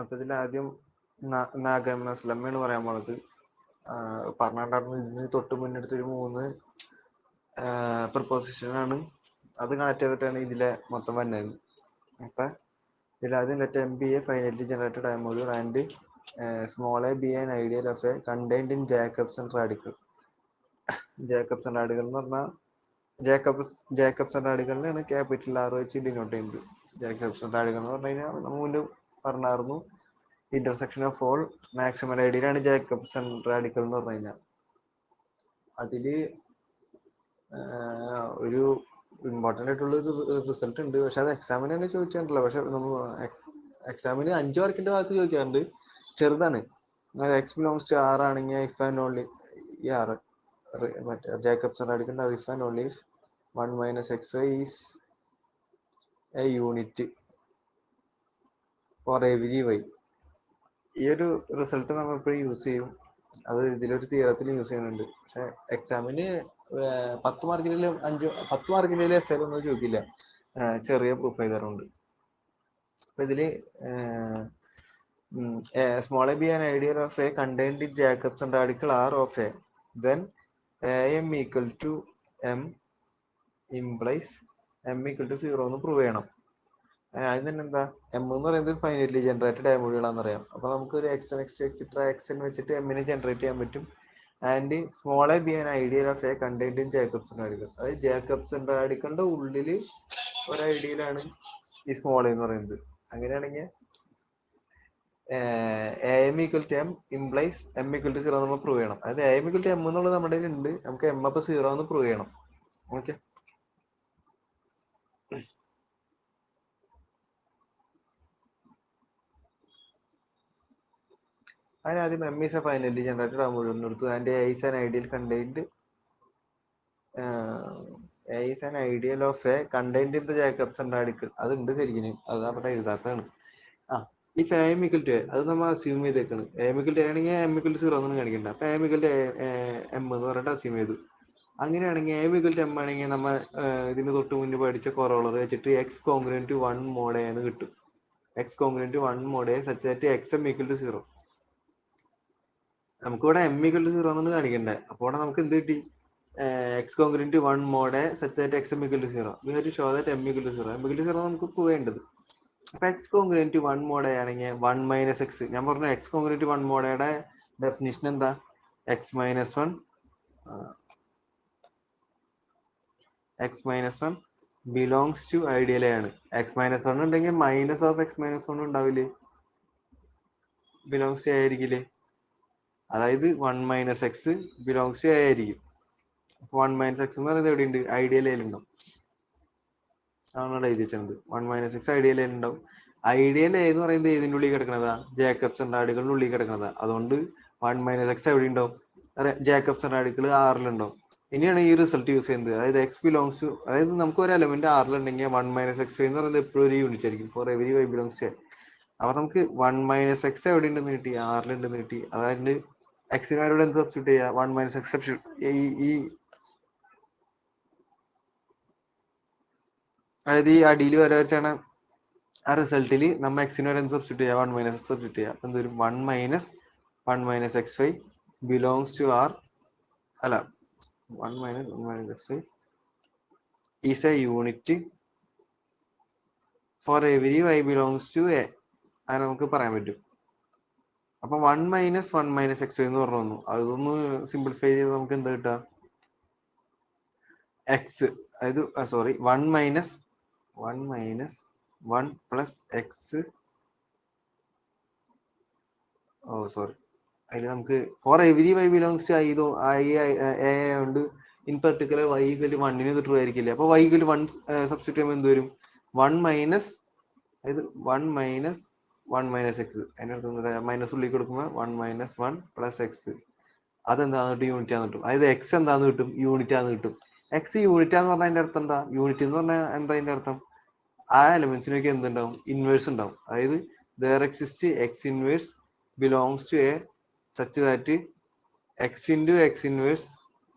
അപ്പൊ ഇതിൽ ആദ്യം നാഗമ്മ പറയാൻ പോണത്. പറഞ്ഞിട്ടുണ്ടായിരുന്നു ഇതിന് തൊട്ട് മുന്നെടുത്തൊരു 3 പ്രപ്പോസിഷനാണ്. അത് കണക്ട് ചെയ്തിട്ടാണ് ഇതിലെ മൊത്തം വന്നത്. അപ്പൊ ഇതിലാദ്യം let M be a finitely generated module and small a be an ideal of a contained in Jacobson radical. Jacobson radical എന്ന് പറഞ്ഞാൽ ജേക്കബ്സൺ റാഡിക്കലിനാണ് ക്യാപിറ്റൽ ആർ വെച്ച് ഡിനോട്ട് ചെയ്യുന്നത്. ജേക്കബ്സൺ റാഡിക്കൽ എന്ന് പറഞ്ഞു കഴിഞ്ഞാൽ നമ്മൾ മുന്നേ പറഞ്ഞായിരുന്നു, ഇന്റർസെക്ഷൻ ഓഫ് ഓൾ മാക്സിമൽ ഐഡിയയിലാണ് ജേക്കബ്സൺ റാഡിക്കൽ എന്ന് പറഞ്ഞു കഴിഞ്ഞാൽ. അതില് ഒരു ഇമ്പോർട്ടൻ്റ് ആയിട്ടുള്ള ഒരു റിസൾട്ട് ഉണ്ട്. പക്ഷെ അത് എക്സാമിന് തന്നെ ചോദിച്ചിട്ടുണ്ടല്ലോ. പക്ഷെ നമ്മൾ എക്സാമിന് 5 മാർക്കിന്റെ ഭാഗത്ത് ചോദിക്കാറുണ്ട്. ചെറുതാണ്. എക്സ് ബിലോങ്സ് ടു ആർ ആണെങ്കിൽ ഇഫ് ആൻഡ് ഓൺലി ഈ ആർ മറ്റേ ജേക്കബ്സൺ റാഡിക്കലിന്റെ if and only 1 minus X Y is a unit for every Y. ഈ ഒരു റിസൾട്ട് നമ്മൾ എപ്പോഴും യൂസ് ചെയ്യും. അത് ഇതിലൊരു തീരത്തിൽ യൂസ് ചെയ്യുന്നുണ്ട്. പക്ഷെ എക്സാമിന് 10 മാർക്കിന്റെ 10 മാർക്കിന്റെ എസ് ഒന്നും ചോദിക്കില്ല. ചെറിയ പ്രൂഫ് ചെയ്തറുണ്ട്. അപ്പൊ ഇതില് small a b an ideal of a contained in Jacobson radical R of A then M equal to M implies M equal to 0 എന്ന് പ്രൂവ് ചെയ്യണം. ആദ്യം തന്നെ എന്താ എം എന്ന് പറയുന്നത് ഫൈനൈറ്റ്ലി ജനറേറ്റഡ് ആമോഡുകളാണെന്ന് അറിയാം. അപ്പൊ നമുക്ക് ഒരു എക്സ് എക്സെട്ര എക്സ് വെച്ചിട്ട് എമ്മിനെ ജനറേറ്റ് ചെയ്യാൻ പറ്റും. And small a b an ideal of a contained in Jacobson radical. അതായത് ജേക്കബ്സൺ റാഡിക്കലിന്റെ ഉള്ളിൽ ഒരു ഐഡിയലാണ് ഈ സ്മോൾ എന്ന് പറയുന്നത്. അങ്ങനെയാണെങ്കിൽ M equal to M implies M equal to 0 നമ്മൾ പ്രൂവ് ചെയ്യണം. അതായത് എം ഈക്വൽ ടു എം എന്നുള്ളത് നമ്മുടെ ഉണ്ട്. നമുക്ക് എം അപ്പൊ 0 എന്ന് പ്രൂവ് ചെയ്യണം. ഓക്കെ, അതിനാദ്യം M is A finally generated ആമോഡുകൾ എടുത്തു. And A is an ideal contained is an ideal of a contained in the Jacobson radical. അതുണ്ട് ശരിക്കും, അത് അവിടെ എഴുതാത്തതാണ്. If M equal to A അത് നമ്മൾ അസ്യൂം ചെയ്തേക്കാണ്. എം ഈക്വൽ ടു ആണെങ്കിൽ എം ഈക്വൽ ടു 0 ഒന്നും കാണിക്കണ്ട. അപ്പൊ എം ഈക്വൽ ടു എം എന്ന് പറഞ്ഞിട്ട് അസ്യൂം ചെയ്തു. അങ്ങനെയാണെങ്കിൽ എം ഈക്വൽ ടു എം ആണെങ്കിൽ നമ്മൾ ഇതിന് തൊട്ട് മുന്നേ പഠിച്ച കൊറോളർ വെച്ചിട്ട് എക്സ് കോൺഗ്രന്റ് ടു 1 മോഡ് എന്ന് കിട്ടും. X congruent to 1 mod such that x M equal to 0. നമുക്കിവിടെ എം ഈക്വൽ ടു 0 എന്നൊന്നും കാണിക്കണ്ടേ. അപ്പോൾ ഇവിടെ നമുക്ക് എന്ത് കിട്ടി? X congruent to 1 mod such that x M equal to 0. We have to show that M equal to 0. M equal to 0 നമുക്ക് prove ചെയ്യേണ്ടത്. അപ്പൊ എക്സ് കോൺഗ്രന്റ് ടു 1 മോഡ് ആണെങ്കിൽ 1 മൈനസ് എക്സ്. ഞാൻ പറഞ്ഞു എക്സ് കോൺഗ്രന്റ് ടു 1 മോഡയുടെ definition എന്താ? X minus 1 belongs to ideal ആണ്. X minus 1 ഉണ്ടെങ്കിൽ മൈനസ് ഓഫ് എക്സ് മൈനസ് 1 ഉണ്ടാവില്ലേ? ബിലോങ്സ് ടു എ ആയിരിക്കില്ലേ? അതായത് 1 minus X belongs to A ആയിരിക്കും. 1 മൈനസ് എക്സ് എന്ന് പറയുന്നത് എവിടെയുണ്ട്? ഐഡിയൽ ഉണ്ടാവും. ആണ് എഴുതി വെച്ചത്. 1 മൈനസ് എക്സ് ഐഡിയൽ ഉണ്ടാവും. ഐഡിയൽ എന്ന് പറയുന്നത് ഏതിന്റെ ഉള്ളിൽ കിടക്കുന്നതാ? ജേക്കബ്സൺ റാഡിക്കലിന്റെ ഉള്ളിൽ കിടക്കുന്നതാ. അതുകൊണ്ട് 1 മൈനസ് എക്സ് എവിടെ ഉണ്ടാവും? ജേക്കബ്സൺ റാഡിക്കൽ ആറിലുണ്ടാവും. ഇനിയാണ് ഈ റിസൾട്ട് യൂസ് ചെയ്യുന്നത്. അതായത് എക്സ് ബിലോങ്സ് ടു, അതായത് നമുക്ക് ഒരു എലമെന്റ് ആറിലുണ്ടെങ്കിൽ 1 മൈനസ് എക്സ് എന്ന് പറയുന്നത് എപ്പോഴും ഒരു യൂണിറ്റ് ആയിരിക്കും for every Y belongs to. അപ്പൊ നമുക്ക് 1 മൈനസ് എക്സ് എവിടെ ഉണ്ടെന്ന് കിട്ടി? ആറിലുണ്ടെന്ന് കിട്ടി. അതായത് എക്സിനോട് എന്ത് സബ്സ്റ്റിറ്റ്യൂട്ട് ചെയ്യുക? 1 മൈനസ് എക്സ് ഈ അതായത് ഈ അടിയിൽ വരെ വെച്ചാണ് ആ റിസൾട്ടിൽ നമ്മൾ എക്സിന് വരെ എന്ത് സബ്സ്റ്റിറ്റ്യൂട്ട് ചെയ്യുക? 1 മൈനസ് എക്സ് സബ്സ്റ്റിറ്റ്യൂട്ട് ചെയ്യുക. അപ്പം എന്തൊരു 1 minus X y belongs to R, അല്ല 1 minus X Y is a unit for every Y belongs to A. അങ്ങനെ നമുക്ക് പറയാൻ പറ്റും. അപ്പൊ 1 മൈനസ് എക്സ് വൈ എന്ന് പറഞ്ഞു വന്നു. അതൊന്ന് സിംപ്ലിഫൈ ചെയ്ത് നമുക്ക് എന്താ കിട്ടുക? എക്സ്, അതായത് sorry 1 minus 1 plus X, sorry അതിൽ നമുക്ക് for every Y belongs to A ആയതുകൊണ്ട് in particular Y equal to 1 true ആയിരിക്കില്ല. അപ്പൊ വൈ ഈക്വൽ ടു 1 സബ്സ്റ്റിറ്റ്യൂട്ട് ചെയ്യുമ്പോൾ എന്ത് വരും? 1 മൈനസ്, അതായത് 1 മൈനസ് എക്സ്. അതിൻ്റെ അടുത്ത് മൈനസ് ഉള്ളിൽ കൊടുക്കുമ്പോൾ 1 മൈനസ് 1 പ്ലസ് എക്സ്. അതെന്താന്ന് കിട്ടും? യൂണിറ്റ് ആന്ന് കിട്ടും. അതായത് എക്സ് എന്താന്ന് കിട്ടും? യൂണിറ്റ് ആന്ന് കിട്ടും. എക്സ് യൂണിറ്റ് ആന്ന് പറഞ്ഞാൽ അതിന്റെ അർത്ഥം എന്താ? യൂണിറ്റ് എന്ന് പറഞ്ഞാൽ എന്താ അതിന്റെ അർത്ഥം? ആ എലമെന്റ്സിനൊക്കെ എന്തുണ്ടാവും? ഇൻവേഴ്സ് ഉണ്ടാവും. അതായത് there exists x inverse belongs to a such that x into x inverse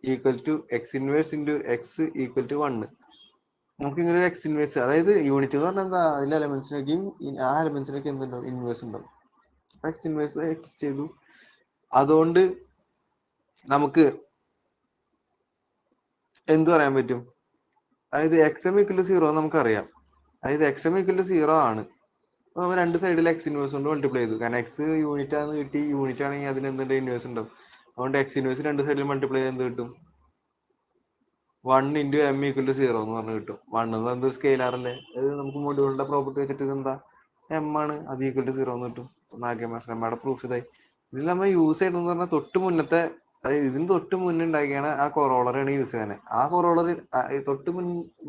equal to x inverse into x equal to 1. നമുക്ക് ഇങ്ങനെ ഒരു എക്സ് ഇൻവേഴ്സ്, അതായത് യൂണിറ്റ് എന്ന് പറഞ്ഞാൽ എന്താ? അതിലെ എലമെന്റ്സിനൊക്കെയും ആ എലമെന്റ്സിനൊക്കെ എന്തുണ്ടാവും? ഇൻവേഴ്സ് ഉണ്ടാവും. എക്സ് ഇൻവേഴ്സ് എക്സിസ്റ്റ് ചെയ്തു. അതുകൊണ്ട് നമുക്ക് എന്ത് പറയാൻ പറ്റും? അതായത് എക്സ് എം ഈക്വൽ ടു 0 നമുക്കറിയാം. അതായത് എക്സ് എം ഈക്വൽ ടു 0 ആണ്. അപ്പൊ നമ്മൾ രണ്ട് സൈഡിൽ എക്സ് ഇൻവേഴ്സ് കൊണ്ട് മൾട്ടിപ്ലൈ ചെയ്തു. കാരണം എക്സ് യൂണിറ്റ് ആണെന്ന് കിട്ടി. യൂണിറ്റ് ആണെങ്കിൽ അതിന് എന്തുണ്ട്? ഇൻവേഴ്സ് ഉണ്ടാവും. അതുകൊണ്ട് എക്സ് ഇൻവേഴ്സ് രണ്ട് സൈഡിൽ മൾട്ടിപ്ലൈ ചെയ്ത് എന്ത് കിട്ടും? 1 ഇൻറ്റു എം ഈക്വൽ ടു 0 എന്ന് പറഞ്ഞ് കിട്ടും. 1 എന്ന് പറയുന്നത് സ്കെയിലാർ അല്ലേ? അത് നമുക്ക് മൊഡ്യൂളിന്റെ പ്രോപ്പർട്ടി വെച്ചിട്ട് ഇതെന്താ? എം ആണ്. അത് ഈക്വൽ ടു 0 എന്ന് കിട്ടും. നാഗേമാസ്ലമ്മയുടെ പ്രൂഫ് ഇതായി. ഇതിൽ നമ്മൾ യൂസ് ചെയ്യണമെന്ന് പറഞ്ഞാൽ തൊട്ട് മുന്നത്തെ, അതായത് ഇതിന് തൊട്ട് മുന്നേ ഉണ്ടാക്കിയാണ് ആ കൊറോളറാണ് യൂസ് ചെയ്യുന്നത്. ആ കൊറോളർ തൊട്ട്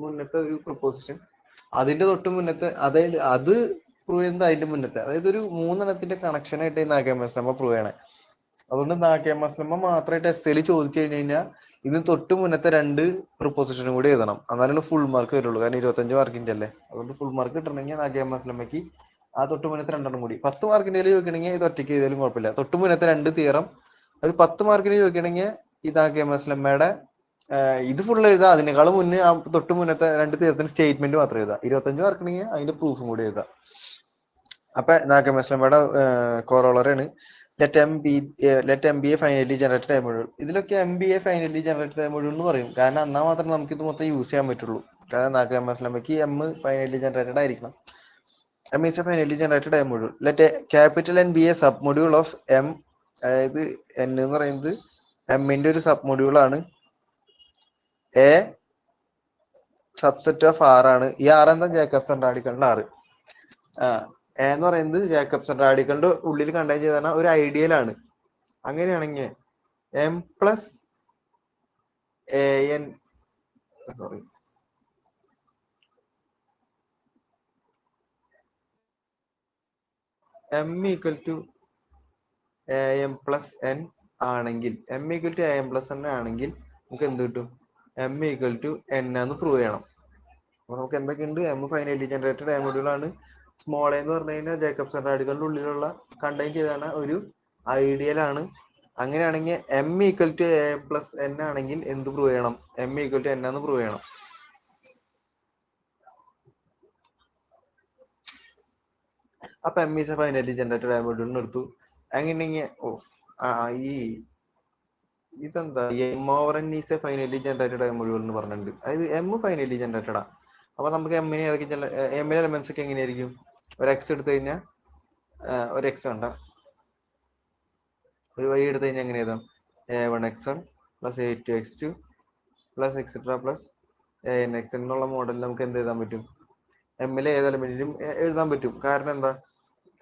മുന്നത്തെ ഒരു പ്രൊപ്പോസിഷൻ, അതിന്റെ തൊട്ട് മുന്നത്തെ, അതായത് അത് പ്രൂവ് ചെയ്യുന്നത് അതിന്റെ മുന്നത്തെ, അതായത് ഒരു മൂന്നെണ്ണത്തിന്റെ കണക്ഷൻ ആയിട്ട് നാഗേമാസ്ലമ്മ പ്രൂവ് ചെയ്യണേ. അതുകൊണ്ട് നാഗേമാസ്ലമ്മ മാത്രമായിട്ട് എസ് എയിൽ ചോദിച്ചു കഴിഞ്ഞാൽ ഇതിന് തൊട്ട് മുന്നത്തെ രണ്ട് പ്രൊപ്പോസിഷനും കൂടി എഴുതണം. എന്നാലും ഫുൾ മാർക്ക് വരുള്ളൂ. കാരണം 25 മാർക്കിന്റെ അല്ലേ. അതുകൊണ്ട് ഫുൾ മാർക്ക് കിട്ടണമെങ്കിൽ നാഗേമാസ്ലമ്മയ്ക്ക് ആ തൊട്ട് മുന്നത്തെ രണ്ടെണ്ണം കൂടി. 10 മാർക്കിന്റെ ചോദിക്കണമെങ്കിൽ ഇത് ഒറ്റയ്ക്ക് ചെയ്താലും കുഴപ്പമില്ല. തൊട്ട് മുന്നത്തെ രണ്ട് തിയറം, അത് 10 മാർക്കിന് ചോദിക്കണമെങ്കിൽ ഈ നാഗേമാസ്ലമ്മയുടെ ഇത് ഫുൾ എഴുതാം. അതിനേക്കാളും മുന്നേ ആ തൊട്ട് മുന്നത്തെ രണ്ട് തിയറത്തിന് സ്റ്റേറ്റ്മെന്റ് മാത്രം എഴുതാം. 25 മാർക്കിനെങ്കിൽ അതിന്റെ പ്രൂഫും കൂടി എഴുതാം. അപ്പൊ നാഗേമാസ്ലമ്മയുടെ കൊറോളറാണ് let m be a finitely generated A module. ഇതിലൊക്കെ M B A finally generated A module എന്ന് പറയും. കാരണം എന്നാൽ മാത്രമേ നമുക്ക് ഇത് മൊത്തം യൂസ് ചെയ്യാൻ പറ്റുള്ളൂ. കാരണം നാഗേമാസ്ലമ്മയ്ക്ക് എം ഫൈനലി ജനറേറ്റഡ് ആയിരിക്കണം. M is a finitely generated A module. Let a capital N be a submodule of M. അതായത് n എന്ന് പറയുന്നത് എമ്മിന്റെ ഒരു സബ് മൊഡ്യൂൾ ആണ്. എ സബ്സെറ്റ് ഓഫ് ആർ ആണ്. ഈ ആർ എന്താ? ജേക്കബ്സൺ റാഡിക്കലിന്റെ ആറ്. എ എന്ന് പറയുന്നത് ജേക്കബ്സൺ റാഡിക്കലിന്റെ ഉള്ളിൽ കണ്ടെയ്ൻ ചെയ്ത ഒരു ഐഡിയൽ ആണ്. അങ്ങനെയാണെങ്കിൽ M plus A N, sorry, M equal to A M plus N ആണെങ്കിൽ, M equal to A M plus N ആണെങ്കിൽ നമുക്ക് എന്ത് കിട്ടും? എം ഈക്വൽ ടു എൻ എന്ന് പ്രൂവ് ചെയ്യണം. അപ്പൊ നമുക്ക് എന്തൊക്കെയുണ്ട്? M finally generated A module ആണ്. സ്മോൾ എന്ന് പറഞ്ഞു കഴിഞ്ഞാൽ ജേക്കബ്സൺ റാഡിക്കലിന്റെ ഉള്ളിലുള്ള കണ്ടെയ്ൻ ചെയ്താണ് ഒരു ഐഡിയൽ ആണ്. അങ്ങനെയാണെങ്കിൽ M equal to a plus N ആണെങ്കിൽ എന്ത് പ്രൂവ് ചെയ്യണം? എം ഈക്വൽ ടു എൻ എന്ന് പ്രൂവ് ചെയ്യണം. അപ്പൊ M is A finally generated A module എടുത്തു. അങ്ങനെയെങ്കിൽ ഈ ഇതെന്താ? M over N is A finally generated A module എന്ന് പറഞ്ഞിട്ടുണ്ട്. അതായത് എം ഫൈനലി ജനറേറ്റഡാ. അപ്പൊ നമുക്ക് എമ്മിനെ ഏതൊക്കെ എമ്മിലെ എലമെന്റ്സ് ഒക്കെ എങ്ങനെയായിരിക്കും? ഒരു എക്സ് എടുത്തു കഴിഞ്ഞാൽ ഒരു എക്സ് വേണ്ട, ഒരു വൈ എടുത്തു കഴിഞ്ഞാൽ എങ്ങനെ എഴുതാം? a1x1 plus a2x2 plus etcetera plus an(x) എന്നുള്ള മോഡലിൽ നമുക്ക് എന്ത് എഴുതാൻ പറ്റും? എമ്മിലെ ഏത് എലമെന്റിലും എഴുതാൻ പറ്റും. കാരണം എന്താ?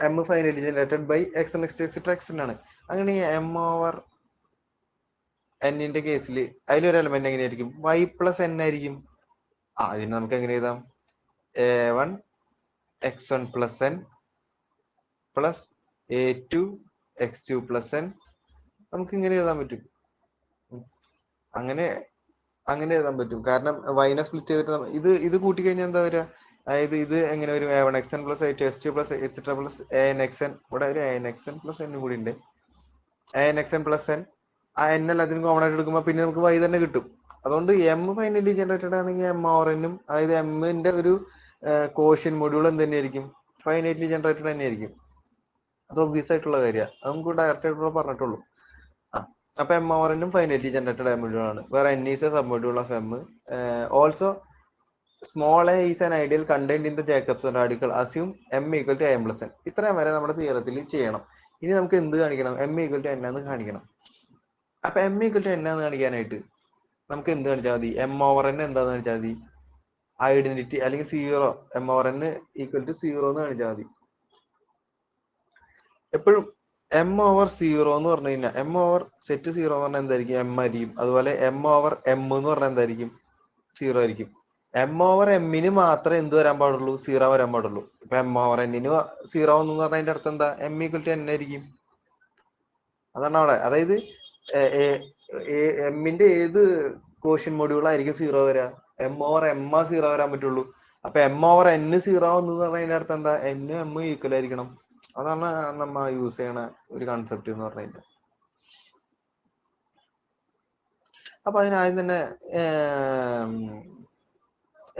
M finally generated by x etcetera x ആണ്. അങ്ങനെ എം ഓവർ എന്നിന്റെ കേസിൽ അതിലൊരു എലമെന്റ് എങ്ങനെയായിരിക്കും? വൈ പ്ലസ് എൻ ആയിരിക്കും. അതിന് നമുക്ക് എങ്ങനെ എഴുതാം? a1x1 plus N plus a2x2 plus N. നമുക്ക് ഇങ്ങനെ എഴുതാൻ പറ്റും. അങ്ങനെ എഴുതാൻ പറ്റും. കാരണം വൈനെ സ്പ്ലിറ്റ് ചെയ്തിട്ട് ഇത് കൂട്ടിക്കഴിഞ്ഞാൽ എന്താ വരിക? അതായത് ഇത് എങ്ങനെ വരും? a1xn plus a2x2 plus etcetera plus anxn. ഇവിടെ ഒരു anxn പ്ലസ് എൻ കൂടി ഉണ്ട്. anxn പ്ലസ് എൻ, ആ എൻ എല്ലാത്തിനും കോമൺ ആയിട്ട് എടുക്കുമ്പോൾ പിന്നെ നമുക്ക് y തന്നെ കിട്ടും. അതുകൊണ്ട് എം ഫൈനലി ജനറേറ്റഡ് ആണെങ്കിൽ എം ഓവർ എന്നും, അതായത് എമ്മിന്റെ ഒരു കോഷ്യൻ മൊഡ്യൂൾ എന്ത് തന്നെയായിരിക്കും? ഫൈനലി ജനറേറ്റഡ് തന്നെയായിരിക്കും. അത് ഒബ്വിയസ് ആയിട്ടുള്ള കാര്യമാണ്. അത് നമുക്ക് ഡയറക്റ്റ് ആയിട്ട് പറഞ്ഞിട്ടുള്ളൂ. അപ്പൊ എം ഓവർ എന്നും ഫൈനലി ജനറേറ്റഡ് എ മൊഡ്യൂൾ ആണ്. വേറെ N is a submodule of M. Also small a is an ideal contained in the Jacobson radical assume M equal to M plus N. ഇത്രയും വരെ നമ്മുടെ തിയറത്തിൽ ചെയ്യണം. ഇനി നമുക്ക് എന്ത് കാണിക്കണം? എം ഈക്വൽ ടു എൻ എന്ന് കാണിക്കണം. അപ്പൊ എം ഈക്വൽ ടു എൻ എന്ന് കാണിക്കാനായിട്ട് നമുക്ക് എന്ത് കാണിച്ചാൽ മതി? എം ഓവർ എൻ എന്താന്ന് കാണിച്ചാൽ മതി? ഐഡന്റിറ്റി അല്ലെങ്കിൽ 0, M over N equal to 0 എന്ന് കാണിച്ചാൽ മതി. എപ്പോഴും എം ഓവർ 0 എന്ന് പറഞ്ഞു കഴിഞ്ഞാൽ, എം ഓവർ സെറ്റ് 0 എന്ന് പറഞ്ഞാൽ എന്തായിരിക്കും? എം ആയിരിക്കും. അതുപോലെ എം ഓവർ എം എന്ന് പറഞ്ഞാൽ എന്തായിരിക്കും? 0 ആയിരിക്കും. എം ഓവർ എമ്മിന് മാത്രമേ എന്ത് വരാൻ പാടുള്ളൂ? 0 വരാൻ പാടുള്ളൂ. ഇപ്പൊ എം ഓവർ എന്നിന് 0 എന്ന് പറഞ്ഞാൽ അതിന്റെ അർത്ഥം എന്താ? എം ഈക്വൽ ടു എൻ ആയിരിക്കും. അതാണ് അവിടെ. അതായത് എമ്മിന്റെ ഏത് കോഷ്യൻ മൊഡ്യൂൾ ആയിരിക്കും 0 വരിക? എം ഓവർ എം 0 വരാൻ പറ്റുള്ളൂ. അപ്പൊ എം ഓവർ എൻ 0 എന്ന് പറഞ്ഞാൽ അതിന്റെ അർത്ഥം എന്താ? എൻ എം ഈക്വൽ ആയിരിക്കണം. അതാണ് നമ്മ യൂസ് ചെയ്യണ ഒരു കൺസെപ്റ്റ് എന്ന് പറഞ്ഞു കഴിഞ്ഞാൽ. അപ്പൊ അതിനാദ്യം തന്നെ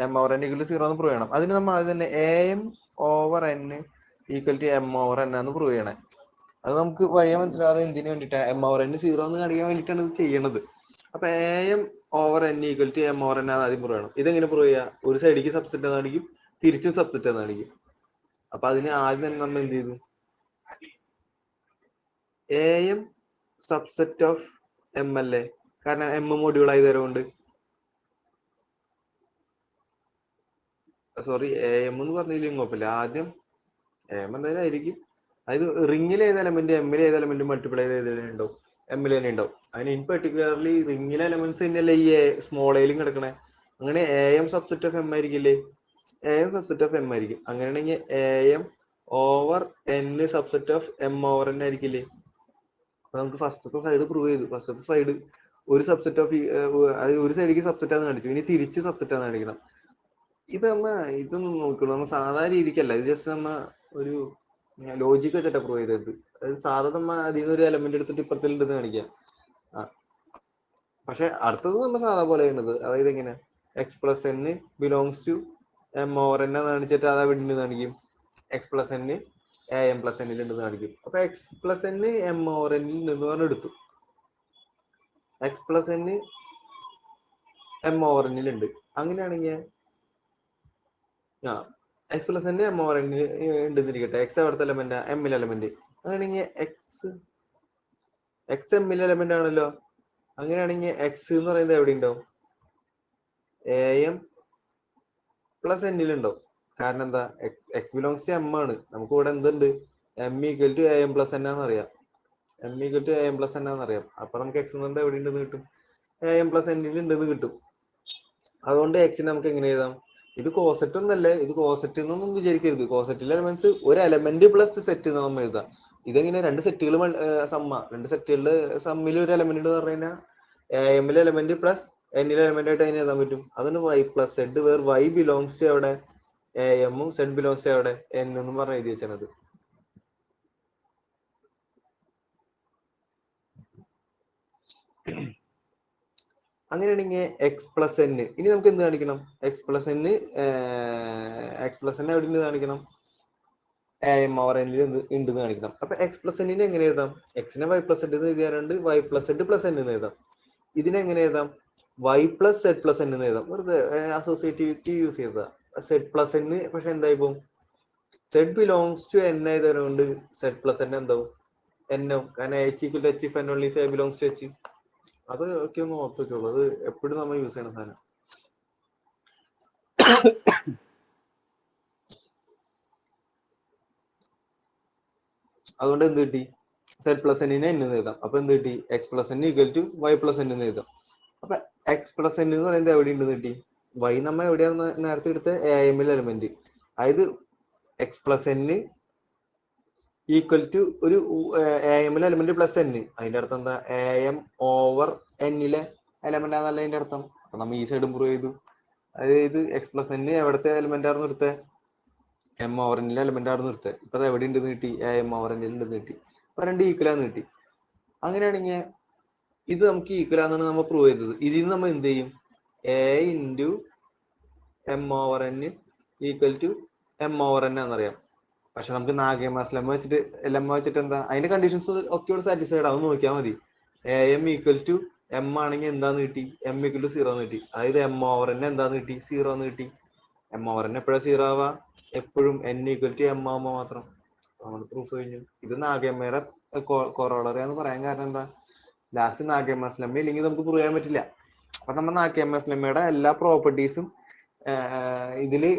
M over N equal to 0 എന്ന് പ്രൂവ് ചെയ്യണം. അതിന് നമ്മൾ ആദ്യം തന്നെ a M over N equal to M over N എന്ന് പ്രൂവ് ചെയ്യണേ. അത് നമുക്ക് വഴിയെ മനസ്സിലാതെ എന്തിനു വേണ്ടിയിട്ടാണ് എം ഓവർ എൻ 0 എന്ന് കാണിക്കാൻ വേണ്ടിയിട്ടാണ് ഇത് ചെയ്യണത്. അപ്പൊ a M over N equal to M over N ആണ് ആദ്യം പ്രൂവ് ചെയ്യണം. ഇതെങ്ങനെ പ്രൂവ് ചെയ്യുക? ഒരു സൈഡിലേക്ക് സബ്സെറ്റ് എന്ന് കാണിക്കും, തിരിച്ചും സബ്സെറ്റ് എന്ന് കാണിക്കും. അപ്പൊ അതിന് ആദ്യം തന്നെ നമ്മൾ എന്ത് ചെയ്തു? A M subset of M അല്ലേ, കാരണം എം മൊഡ്യൂൾ ആയി തരമുണ്ട്. സോറി, എ എം എന്ന് പറഞ്ഞില്ലെങ്കിൽ കുഴപ്പമില്ല. ആദ്യം എ എം എന്തായാലും ആയിരിക്കും. അതായത് റിങ്ങിൽ ഏത് എലമെന്റ് എമ്മിൽ ഏത് എലമെന്റ് മൾട്ടിപ്ലൈ ചെയ്ത് ഉണ്ടാവും, എമ്മിൽ തന്നെ ഉണ്ടാവും. അതിന് ഇൻ പെർട്ടിക്കുലർലി റിങ്ങിലെ എലമെന്റ്സ് തന്നെയല്ലേ ഈ സ്മോൾ എയിലും കിടക്കണേ. അങ്ങനെ A M subset of M ആയിരിക്കില്ലേ? A M subset of M ആയിരിക്കും. അങ്ങനെയാണെങ്കിൽ A M over N subset of M over N ആയിരിക്കില്ലേ? അപ്പൊ നമുക്ക് ഫസ്റ്റത്തെ സൈഡ് പ്രൂവ് ചെയ്തു. ഫസ്റ്റത്തെ സൈഡ് ഒരു സബ്സെറ്റ് ഓഫ് അതായത് ഒരു സൈഡിലേക്ക് സബ്സെറ്റ് ആണെന്ന് കാണിച്ചു, ഇനി തിരിച്ച് സബ്സെറ്റ് ആണെന്ന് കാണിക്കണം. ഇത് ഇതൊന്നും നോക്കുള്ളൂ, നമ്മ സാധാരണ രീതിക്കല്ല. ഇത് ജസ്റ്റ് നമ്മ ഒരു ലോജിക് വെച്ചിട്ട് പ്രൂവ് ചെയ്തത്. അതായത് സാധാരണ നമ്മ അതിൽ നിന്ന് ഒരു എലമെന്റ് എടുത്തിട്ട് ഇപ്പുറത്തിൽ ഉണ്ടെന്ന് കാണിക്കാം. പക്ഷെ അടുത്തത് നമ്മൾ സാധാ പോലെ ചെയ്യുന്നത്. അതായത് എങ്ങനെ x plus N belongs to M over N കാണിച്ചിട്ട് അത് അവിടെ ഉണ്ടെന്ന് കാണിക്കും. X plus N a M plus എന്നിൽ ഉണ്ടെന്ന് കാണിക്കും. അപ്പൊ x plus N M over എന്നിൽ ഉണ്ടെന്ന് പറഞ്ഞ് എടുത്തു. X plus N M over എന്നിൽ ഉണ്ട്. അങ്ങനെയാണെങ്കിൽ x plus N M over എന്നിൽ ഉണ്ടെന്നിരിക്കട്ടെ. എക്സ് അവിടുത്തെ എലമെന്റ് എമ്മിൽ എലമെന്റ്. അങ്ങനെയാണെങ്കിൽ എക്സ് എമ്മിൽ എലമെന്റ് ആണല്ലോ. അങ്ങനെയാണെങ്കിൽ എക്സ് എന്ന് പറയുന്നത് എവിടെ ഉണ്ടാവും? എ എം പ്ലസ് എന്നിൽ ഉണ്ടാവും. കാരണം എന്താ? എക്സ് ബിലോങ്സ് ടു എം ആണ്. നമുക്ക് ഇവിടെ എന്തുണ്ട്? M equal to A M plus N ആണെന്നറിയാം. M equal to A M plus N ആണെന്നറിയാം. അപ്പൊ നമുക്ക് എക്സ് എന്ന് എവിടെ ഉണ്ടെന്ന് കിട്ടും? എ എം പ്ലസ് എന്നിൽ ഉണ്ടെന്ന് കിട്ടും. അതുകൊണ്ട് എക്സിന് നമുക്ക് എങ്ങനെ എഴുതാം? ഇത് കോസെറ്റ് ഒന്നല്ലേ, ഇത് കോസെറ്റ് എന്നൊന്നും വിചാരിക്കരുത്. കോസെറ്റിലെ എലമെന്റ്സ് ഒരു എലമെന്റ് പ്ലസ് സെറ്റ് എന്ന് നമ്മൾ എഴുതാം. ഇതെങ്ങനെ രണ്ട് സെറ്റുകൾ രണ്ട് സെറ്റുകളുടെ സമ്മിൽ ഒരു എലമെന്റ് എന്ന് പറഞ്ഞു കഴിഞ്ഞാൽ എ എമ്മിലെ എലമെന്റ് പ്ലസ് എന്നിലെ എലമെന്റ് ആയിട്ട് അതിന് എഴുതാൻ പറ്റും. അതാണ് y plus z where y belongs to എവിടെ? എ എമ്മും സെഡ് ബിലോങ്സ് ടു എവിടെ? എൻ എന്നും പറഞ്ഞ് എഴുതി വെച്ചത്. അങ്ങനെയാണെങ്കിൽ എക്സ് പ്ലസ് എൻ ഇനി നമുക്ക് എന്ത് കാണിക്കണം? എക്സ് പ്ലസ് എൻ എവിടെ നിന്ന് കാണിക്കണം? എ എം ഓവർ എന്നിൽ ഉണ്ടെന്ന് കാണിക്കണം. അപ്പൊ എക്സ് പ്ലസ് എന്നിനെ എങ്ങനെ എഴുതാം? എക്സിനെ വൈ പ്ലസ് സെഡ് എന്ന് എഴുതിയാറുണ്ട്, Y plus Z plus N എന്ന് എഴുതാം. ഇതിനെങ്ങനെ എഴുതാം? Y plus Z plus N എന്ന് എഴുതാം. വെറുതെ അസോസിയേറ്റിവിറ്റി യൂസ് ചെയ്തതാ. സെഡ് പ്ലസ് എൻ പക്ഷെ എന്തായി പോകും? സെഡ് ബിലോങ്സ് ടു എൻ ആയതുകൊണ്ട് സെഡ് പ്ലസ് എൻ എന്താവും? എന്നാവും. കാരണം H equal to H if and only A belongs to H. അത് ഒക്കെ ഒന്ന് ഓർത്ത് വെച്ചോളൂ. അത് എപ്പോഴും നമ്മൾ യൂസ് ചെയ്യണ സാധനം. അതുകൊണ്ട് എന്ത് കിട്ടി? സെഡ് പ്ലസ് എന്നിനെ എന്ന് എഴുതാം. അപ്പൊ എന്ത് കിട്ടി? X plus N equal to y plus N എന്ന് എഴുതാം. അപ്പൊ എക്സ് പ്ലസ് എൻ എന്ന് പറയുന്നത് എവിടെ ഉണ്ടെന്ന് കിട്ടി? വൈ നമ്മ എവിടെയാണ് നേരത്തെ എടുത്ത എ എമ്മിൽ എലമെന്റ്. അതായത് x plus N equal to ഒരു എ എമ്മിലെ എലമെന്റ് പ്ലസ് എൻ. അതിന്റെ അർത്ഥം എന്താ? എ എം ഓവർ എന്നിലെ എലമെന്റ് ആണെന്നല്ല അതിന്റെ അർത്ഥം. അപ്പൊ നമ്മൾ ഈ സൈഡ് ഇമ്പ്രൂവ് ചെയ്തു. അതായത് എക്സ് പ്ലസ് എൻ എവിടത്തെ എലമെന്റ് ആയിരുന്നു എടുത്തത്? എം ഓവർ എന്നിലെ എലമെന്റ് ആയിരുന്നു എടുത്തത്. ഇപ്പൊ അത് എവിടെ ഉണ്ടെന്ന് കിട്ടി? എ എം ഓവർ എന്നിൽ ഉണ്ടെന്ന് കിട്ടി. അപ്പൊ രണ്ട് ഈക്വലാന്ന് കിട്ടി. അങ്ങനെയാണെങ്കിൽ ഇത് നമുക്ക് ഈക്വൽ ആണെന്നാണ് നമ്മൾ പ്രൂവ് ചെയ്തത്. ഇതിൽ നിന്ന് നമ്മൾ എന്ത് ചെയ്യും? A into M over N equal to M over N എന്നറിയാം. പക്ഷെ നമുക്ക് നാഗേമാസ് ലെമ്മ വെച്ചിട്ട് എന്താ അതിന്റെ കണ്ടീഷൻസ് ഒക്കെ ഇവിടെ സാറ്റിസ്ഫൈഡ് ആവും. നോക്കിയാൽ മതി. A M equal to M ആണെങ്കിൽ എന്താന്ന് കിട്ടി? എം ഈക്വൽ ടു 0 എന്ന് കിട്ടി. അതായത് എം ഓവർ എൻ എന്താന്ന് കിട്ടി? 0 എന്ന് കിട്ടി. എം ഓവർ എൻ എപ്പോഴാണ് 0 ആവാ? എപ്പോഴും എൻ ഈക്വൽ ടു എം ആവുമ്പോൾ മാത്രം. നമ്മൾ പ്രൂഫ് കഴിഞ്ഞു. ഇത് നാഗേമയുടെ കൊറോളറി എന്ന് പറയാൻ കാരണം എന്താ? ലാസ്റ്റ് നാഗേമാസ് ലെമ്മ ഇല്ലെങ്കിൽ നമുക്ക് പ്രൂവ് ചെയ്യാൻ പറ്റില്ല. അപ്പൊ നമ്മൾ നാഗേമാസ് ലെമ്മയുടെ എല്ലാ പ്രോപ്പർട്ടീസും ഇതില്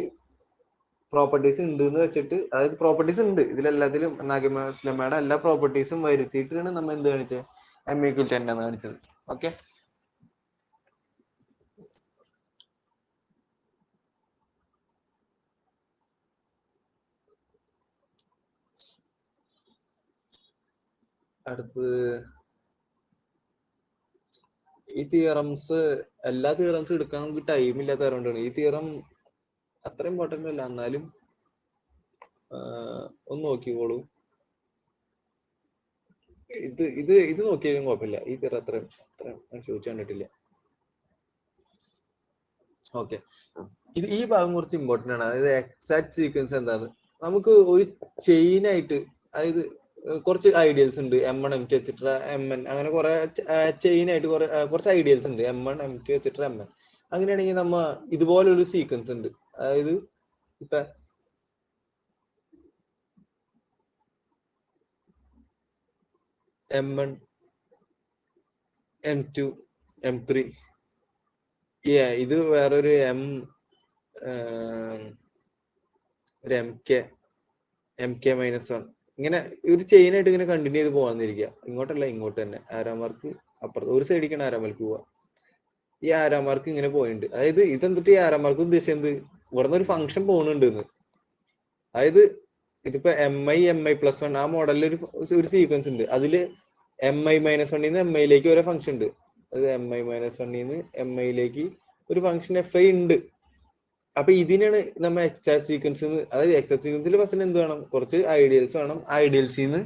പ്രോപ്പർട്ടീസ് ഉണ്ട് എന്ന് വെച്ചിട്ട്, അതായത് പ്രോപ്പർട്ടീസ് ഉണ്ട് ഇതിലെല്ലാത്തിലും. നാഗേമാസ് ലെമ്മയുടെ എല്ലാ പ്രോപ്പർട്ടീസും വരുത്തിയിട്ടാണ് നമ്മൾ എന്ത് കാണിച്ചത്? എം ഈക്വൽ ടു എൻ എന്ന് കാണിച്ചത്. ഓക്കെ, അടുത്ത് ഈ തിയറംസ് എല്ലാ തിയറംസും എടുക്കാൻ നമുക്ക് ടൈം ഇല്ലാത്ത കാരണമാണ്. ഈ തിയറം അത്ര ഇമ്പോർട്ടന്റ് അല്ല, എന്നാലും ഒന്ന് നോക്കിക്കോളൂ. ഇത് നോക്കിയാലും കുഴപ്പമില്ല. ഈ തിയറം അത്ര ചോദിച്ചു കണ്ടിട്ടില്ല. ഓക്കെ, ഈ ഭാഗം കുറച്ച് ഇമ്പോർട്ടന്റ് ആണ്. അതായത് എക്സാക്ട് സീക്വൻസ് എന്താണ്? നമുക്ക് ഒരു ചെയിൻ ആയിട്ട്, അതായത് കുറച്ച് ഐഡിയൽസ് ഉണ്ട്, M1 M2 എക്സെട്ര MN, അങ്ങനെ കുറെ ചെയിൻ ആയിട്ട് കുറച്ച് ഐഡിയൽസ് ഉണ്ട്, M1 M2 എക്സെട്ര MN. അങ്ങനെയാണെങ്കിൽ നമ്മ ഇതുപോലൊരു സീക്വൻസ് ഉണ്ട്. അതായത് ഇപ്പൊ M1 M2 M3, ഇത് വേറൊരു ഒരു MK-1, ഇങ്ങനെ ഒരു ചെയിൻ ആയിട്ട് ഇങ്ങനെ കണ്ടിന്യൂ ചെയ്ത് പോകാന്നിരിക്കുക. ഇങ്ങോട്ടല്ല ഇങ്ങോട്ട് തന്നെ, ആരാമാർക്ക് അപ്പുറത്ത് ഒരു സൈഡിലേക്കാണ് ആരാമാർക്ക് പോവുക. ഈ ആരാമാർക്ക് ഇങ്ങനെ പോയിട്ടുണ്ട്. അതായത് ഇതെന്തിട്ട് ഈ ആരാമാർക്ക് ഉദ്ദേശിച്ചത് എന്ത്, ഇവിടുന്ന് ഒരു ഫംഗ്ഷൻ പോകുന്നുണ്ട് എന്ന്. അതായത് ഇതിപ്പോ MI+1 ആ മോഡലിൽ ഒരു സീക്വൻസ് ഉണ്ട്. അതില് MI-1 MIയിലേക്ക് ഒരു ഫംഗ്ഷൻ ഉണ്ട്. അത് MI-1 MIയിലേക്ക് ഒരു ഫംഗ്ഷൻ FI ഉണ്ട്. അപ്പൊ ഇതിനാണ് നമ്മ എക്സാക്ട് സീക്വൻസ്. അതായത് എക്സാക്ട് സീക്വൻസിൽ ഫസ്റ്റ് എന്ത് വേണം, കുറച്ച് ഐഡിയൽസ് വേണം. ആ ഐഡിയൽസിന്ന്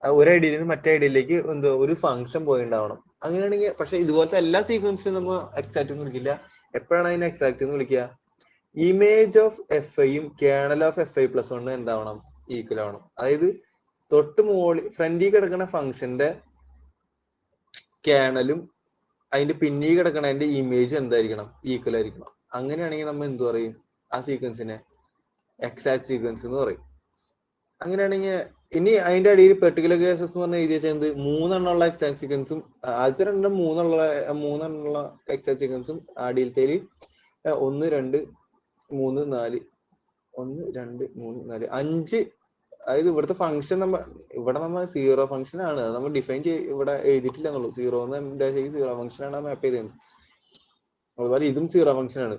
ഒരു ഐഡിയയിൽ നിന്ന് മറ്റേ ഐഡിയയിലേക്ക് എന്തോ ഒരു ഫംഗ്ഷൻ പോയിണ്ടാവണം. അങ്ങനെയാണെങ്കിൽ, പക്ഷെ ഇതുപോലത്തെ എല്ലാ സീക്വൻസിനും നമ്മൾ എക്സാക്ട് എന്ന് വിളിക്കില്ല. എപ്പോഴാണ് അതിനെ എക്സാക്ട് എന്ന് വിളിക്കുക, ഇമേജ് ഓഫ് FIയും കേണൽ ഓഫ് FI+1 എന്താവണം, ഈക്വൽ ആവണം. അതായത് തൊട്ട് ഫ്രണ്ടിൽ കിടക്കുന്ന ഫംഗ്ഷന്റെ കേണലും അതിന്റെ പിന്നീട് കിടക്കണതിന്റെ ഇമേജ് എന്തായിരിക്കണം, ഈക്വൽ ആയിരിക്കണം. അങ്ങനെയാണെങ്കിൽ നമ്മൾ എന്ത് പറയും, ആ സീക്വൻസിനെ എക്സാക്ട് സീക്വൻസ് എന്ന് പറയും. അങ്ങനെയാണെങ്കിൽ ഇനി അതിന്റെ അടിയിൽ പെർട്ടിക്കുലർ കേസസ് എന്ന് പറഞ്ഞാൽ എഴുതി വെച്ചത് 3 എക്സാക്ട് സീക്വൻസും, ആദ്യത്തെ 3 എക്സാക്ട് സീക്വൻസും, അടിയിലത്തേൽ 1 2 3 4 1 2 3 4 5. അതായത് ഇവിടുത്തെ ഫംഗ്ഷൻ ഇവിടെ സീറോ ഫംഗ്ഷൻ ആണ്, അത് നമ്മൾ ഡിഫൈൻ ഇവിടെ എഴുതിയിട്ടില്ല എന്നുള്ളൂ. 0 സീറോ ഫംഗ്ഷൻ ആണ് മാപ്പ് ചെയ്തത്. അതുപോലെ ഇതും സീറോ ഫംഗ്ഷൻ ആണ്.